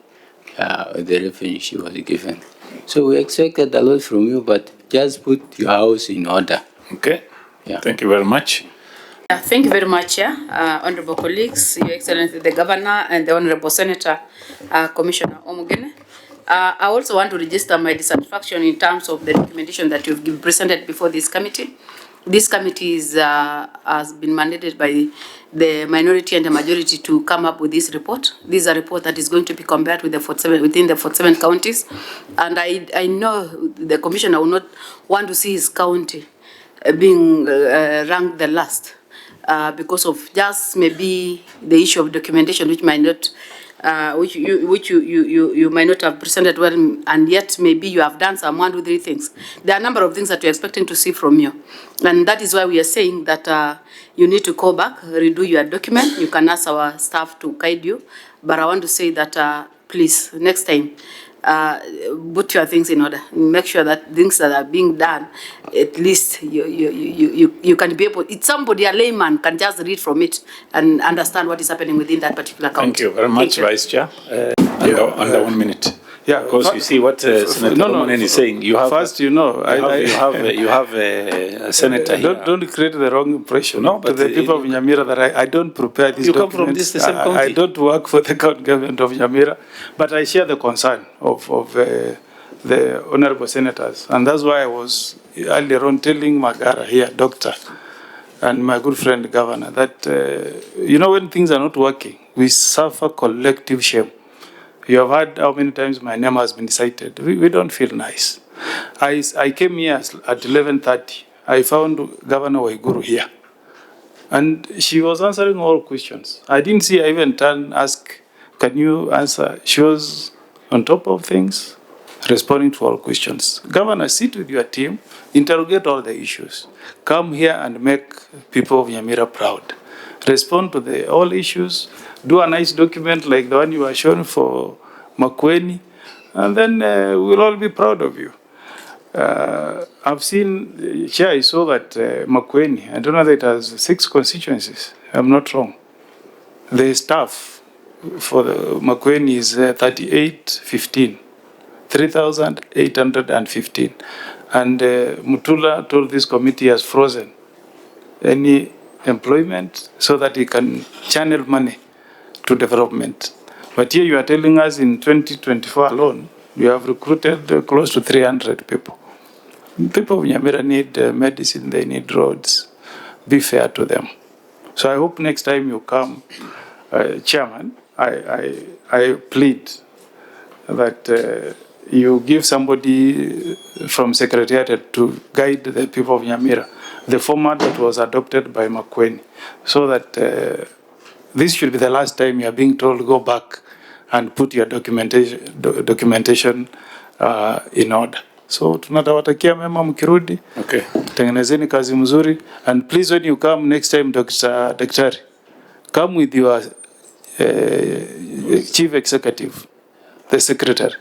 the revenue she was given. So we expected a lot from you, but just put your house in order. Okay. Yeah. Thank you very much. Thank you very much, honorable colleagues, Your Excellency the Governor and the Honorable Senator, Commissioner Omugene. I also want to register my dissatisfaction in terms of the documentation that you've presented before this committee. This committee has been mandated by the minority and the majority to come up with this report. This is a report that is going to be compared with the 47, within the 47 counties. And I know the commissioner will not want to see his county being ranked the last because of just maybe the issue of documentation, which might not which you might not have presented well, and yet maybe you have done some 1, 2, 3 things. There are a number of things that we're expecting to see from you. And that is why we are saying that you need to go back, redo your document. You can ask our staff to guide you. But I want to say that please, next time, put your things in order. Make sure that things that are being done, at least you can be able, it's somebody, a layman, can just read from it and understand what is happening within that particular county. Thank you very much, Vice Chair. Under 1 minute. Yeah, because you see what Senator Romanen is saying. You have first, you have a senator here. Don't create the wrong impression no, but to the people of Nyamira that I don't prepare these documents. You come from the same county. I don't work for the county government of Nyamira, but I share the concern of the honourable senators, and that's why I was earlier on telling Magara here, doctor, and my good friend governor, that when things are not working, we suffer collective shame. You have heard how many times my name has been cited. We don't feel nice. I came here at 11:30. I found Governor Waiguru here. And she was answering all questions. I didn't see her even ask, can you answer? She was on top of things, responding to all questions. Governor, sit with your team, interrogate all the issues. Come here and make people of Nyamira proud. Respond to all issues. Do a nice document like the one you were shown for Makweni, and then we'll all be proud of you. I've seen, Chair, I saw that Makueni, I don't know that it has 6 constituencies, I'm not wrong. The staff for the Makueni is 3815, 3,815. And Mutula told this committee has frozen any employment so that he can channel money to development. But here you are telling us in 2024 alone, you have recruited close to 300 people. People of Nyamira need medicine, they need roads. Be fair to them. So I hope next time you come, Chairman, I plead that you give somebody from Secretariat to guide the people of Nyamira, the format that was adopted by Makueni, so that this should be the last time you are being told to go back and put your documentation in order. So tunatawatakia mema mkirudi. Okay. Tengenezeni kazi mzuri. And please when you come next time, Daktari, come with your chief executive, the secretary.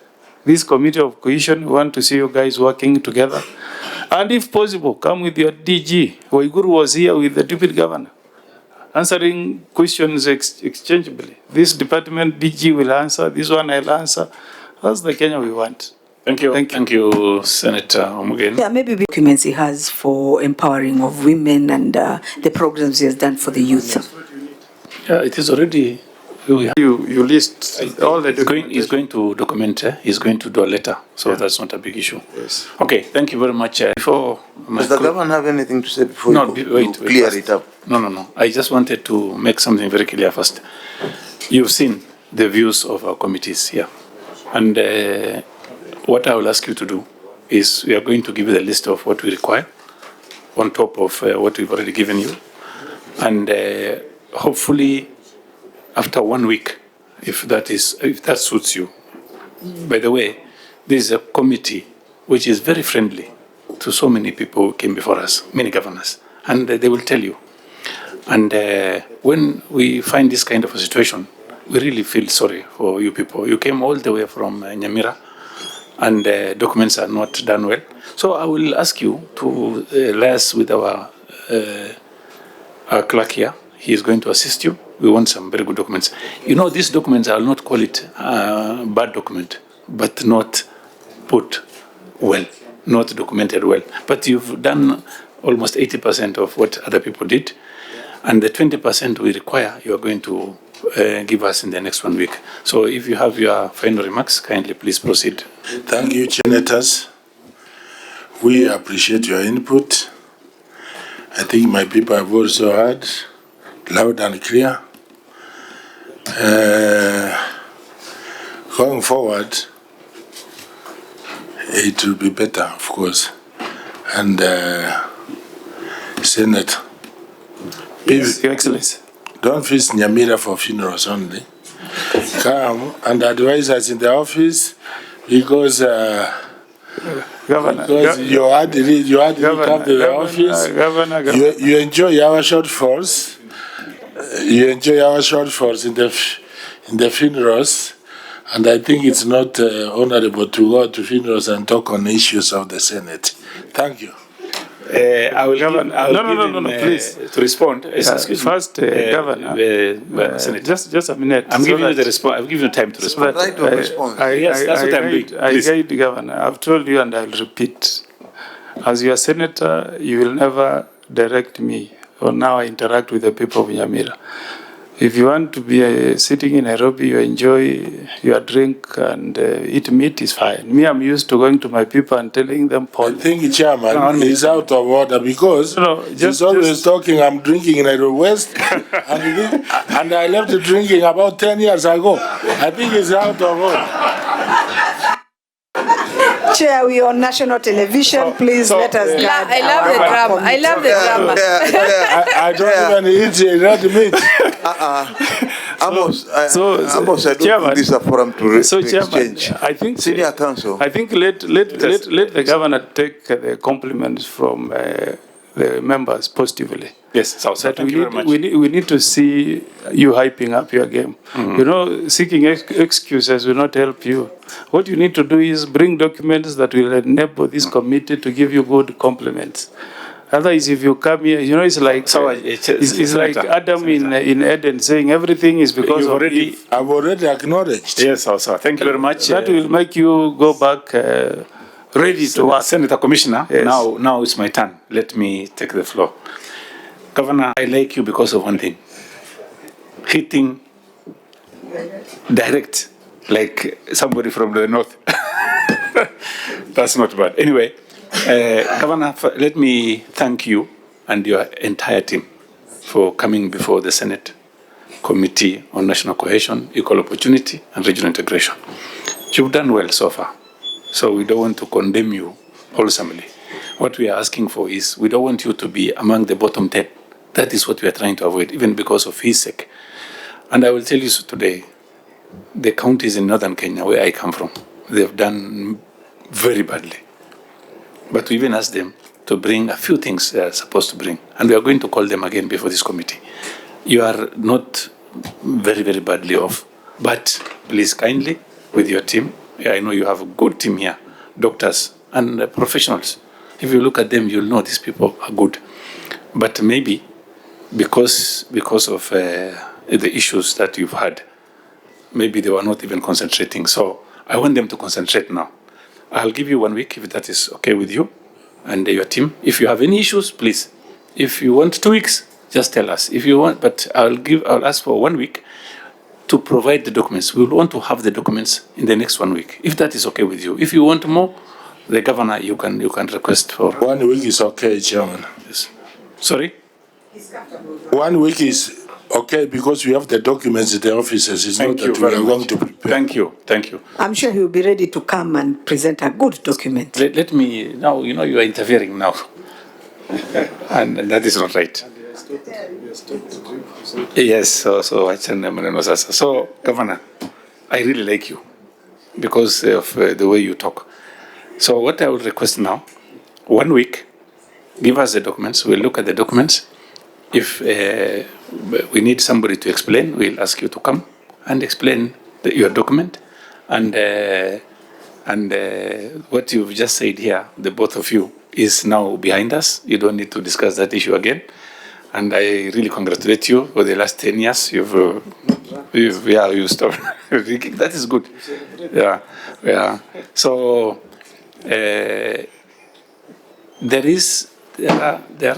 This committee of cohesion, we want to see you guys working together. And if possible, come with your DG. Waiguru was here with the deputy governor, answering questions exchangeably. This department DG will answer, this one I'll answer. That's the Kenya we want. Thank you. Thank you, Senator Omugen. Yeah, maybe documents he has for empowering of women and the programs he has done for the youth. Yeah, it is already. You list all the documents. He's going to document. He's going to do a letter, so that's not a big issue. Yes. Okay, thank you very much. Before Does the government have anything to say before you clear it up? No. I just wanted to make something very clear first. You've seen the views of our committees here, and what I will ask you to do is we are going to give you the list of what we require on top of what we've already given you, and hopefully after 1 week, if that suits you. By the way, this is a committee which is very friendly to so many people who came before us, many governors, and they will tell you. And when we find this kind of a situation, we really feel sorry for you people. You came all the way from Nyamira, and documents are not done well. So I will ask you to liaise with our clerk here. He is going to assist you. We want some very good documents. You know, these documents, I will not call it bad document, but not put well, not documented well. But you've done almost 80% of what other people did. And the 20% we require, you are going to give us in the next 1 week. So if you have your final remarks, kindly please proceed. Thank you, senators. We appreciate your input. I think my people have also heard loud and clear. Going forward, it will be better, of course. And Senate, yes, Your Excellency, don't visit Nyamira for funerals only. Come and advise us in the office because Governor, you had to come to the office. You enjoy our shortfalls. You enjoy our shortfalls in the funerals, and I think it's not honorable to go to funerals and talk on issues of the Senate. Thank you. I will give him, please. To respond. First, Governor, just a minute. I'm giving you the response. I'm giving you time to respond. Right of response. Yes, that's what I'm doing. I guide the Governor. I've told you and I'll repeat. As your senator, you will never direct me, or now I interact with the people of Nyamira. If you want to be sitting in Nairobi, you enjoy your drink and eat meat, is fine. Me, I'm used to going to my people and telling them, Paul. I think, Chairman, he's out of order because he's always talking, I'm drinking in Nairobi West, and I left drinking about 10 years ago. I think he's out of order. Chair, we are on national television. Please let us guide. I love the drama. I love the drama. I don't even eat red meat. Amos, I don't think this is a forum to exchange. I think Senior Counsel. I think let the governor take the compliments from the members positively. Yes, so thank you very much. We need to see you hyping up your game. You know, seeking excuses will not help you. What you need to do is bring documents that will enable this committee to give you good compliments. Otherwise, if you come here, you know, it's like it's like Adam in Eden saying everything is because of Eve. I've already acknowledged. Yes, so thank you very much. That will make you go back ready to work. Senator Commissioner, Yes. now it's my turn. Let me take the floor. Governor, I like you because of one thing. Hitting direct, like somebody from the north. That's not bad. Anyway, Governor, let me thank you and your entire team for coming before the Senate Committee on National Cohesion, Equal Opportunity and Regional Integration. You've done well so far, so we don't want to condemn you wholesomely. What we are asking for is we don't want you to be among the bottom 10. That is what we are trying to avoid, even because of his sake. And I will tell you today, the counties in northern Kenya, where I come from, they've done very badly. But we even asked them to bring a few things they are supposed to bring. And we are going to call them again before this committee. You are not very, very badly off. But please kindly, with your team, I know you have a good team here, doctors and professionals. If you look at them, you'll know these people are good. But maybe because of the issues that you've had, maybe they were not even concentrating. So I want them to concentrate now. I'll give you 1 week if that is okay with you and your team. If you have any issues, please. If you want 2 weeks, just tell us. If you want, but I'll ask for 1 week to provide the documents. We will want to have the documents in the next 1 week, if that is okay with you. If you want more, the governor, you can request for 1 week is okay, Chairman. Yes. Sorry? 1 week is okay because we have the documents in the offices. It's not that we are going to prepare. Thank you. I'm sure he'll be ready to come and present a good document. Let me, now, you know, you are interfering now. And that is not right. Yes, so Governor, I really like you because of the way you talk. So what I would request now, 1 week, give us the documents. We'll look at the documents. If we need somebody to explain, we'll ask you to come and explain your document. And what you've just said here, the both of you, is now behind us. You don't need to discuss that issue again. And I really congratulate you for the last 10 years. You've stopped. That is good. Yeah. So there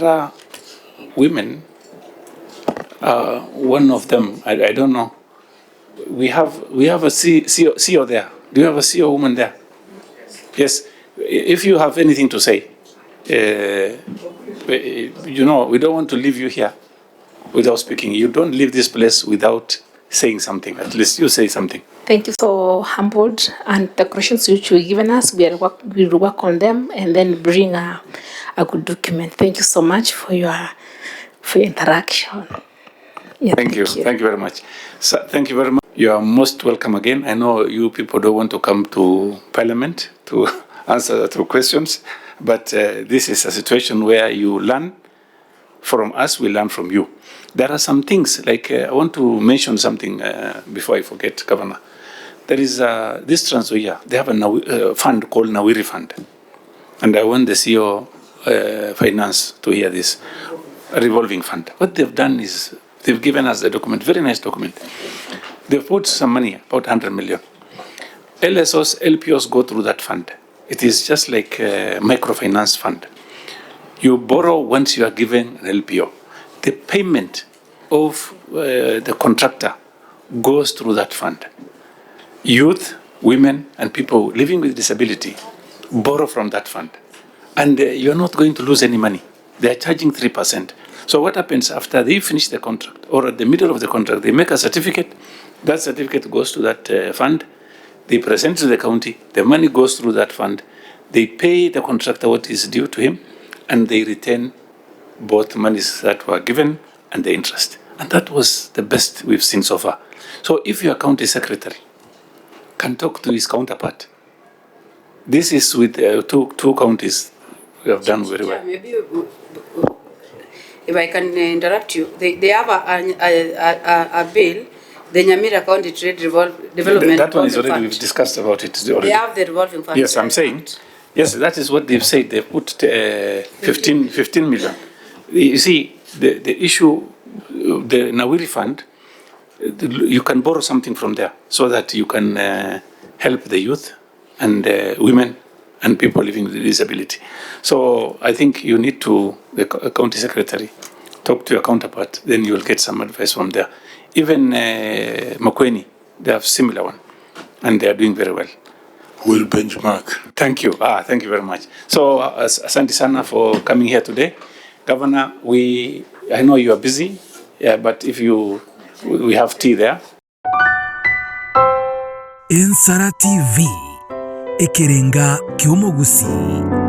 are women. One of them, I don't know. We have a CEO there. Do you have a CEO woman there? Yes. If you have anything to say, you know, we don't want to leave you here without speaking. You don't leave this place without saying something. At least you say something. Thank you so humbled, and the questions which you've given us, we'll work on them and then bring a good document. Thank you so much for your interaction. Yeah, Thank you very much. So, thank you very much. You are most welcome again. I know you people don't want to come to Parliament to answer to questions, but this is a situation where you learn from us, we learn from you. There are some things, like I want to mention something before I forget, Governor. There is this Trans Nzoia, they have a fund called Nawiri Fund. And I want the CEO Finance to hear this, a revolving fund. What they've done is, they've given us a document, very nice document. They've put some money, about 100 million. LSOs, LPOs go through that fund. It is just like a microfinance fund. You borrow once you are given an LPO. The payment of the contractor goes through that fund. Youth, women, and people living with disability borrow from that fund. And you're not going to lose any money. They are charging 3%. So what happens after they finish the contract, or at the middle of the contract, they make a certificate. That certificate goes to that fund. They present to the county. The money goes through that fund. They pay the contractor what is due to him, and they retain both monies that were given and the interest. And that was the best we've seen so far. So if your county secretary can talk to his counterpart, this is with two counties who have done very well. if I can interrupt you, they have a bill, the Nyamira County Trade Development. That one is already, Fund. we've discussed about it already. They have the revolving fund. Yes, I'm saying, yes, that is what they've said. They've put 15 million. You see, the issue, the Nawiri Fund, you can borrow something from there so that you can help the youth and women and people living with disability. So I think you need to, the county secretary, talk to your counterpart, then you will get some advice from there. Even Makweni, they have similar one, and they are doing very well. We'll benchmark. Thank you. Thank you very much. So, asante sana for coming here today. Governor, I know you are busy, but if we have tea there. Ensara TV, ekerenga kyomogusi.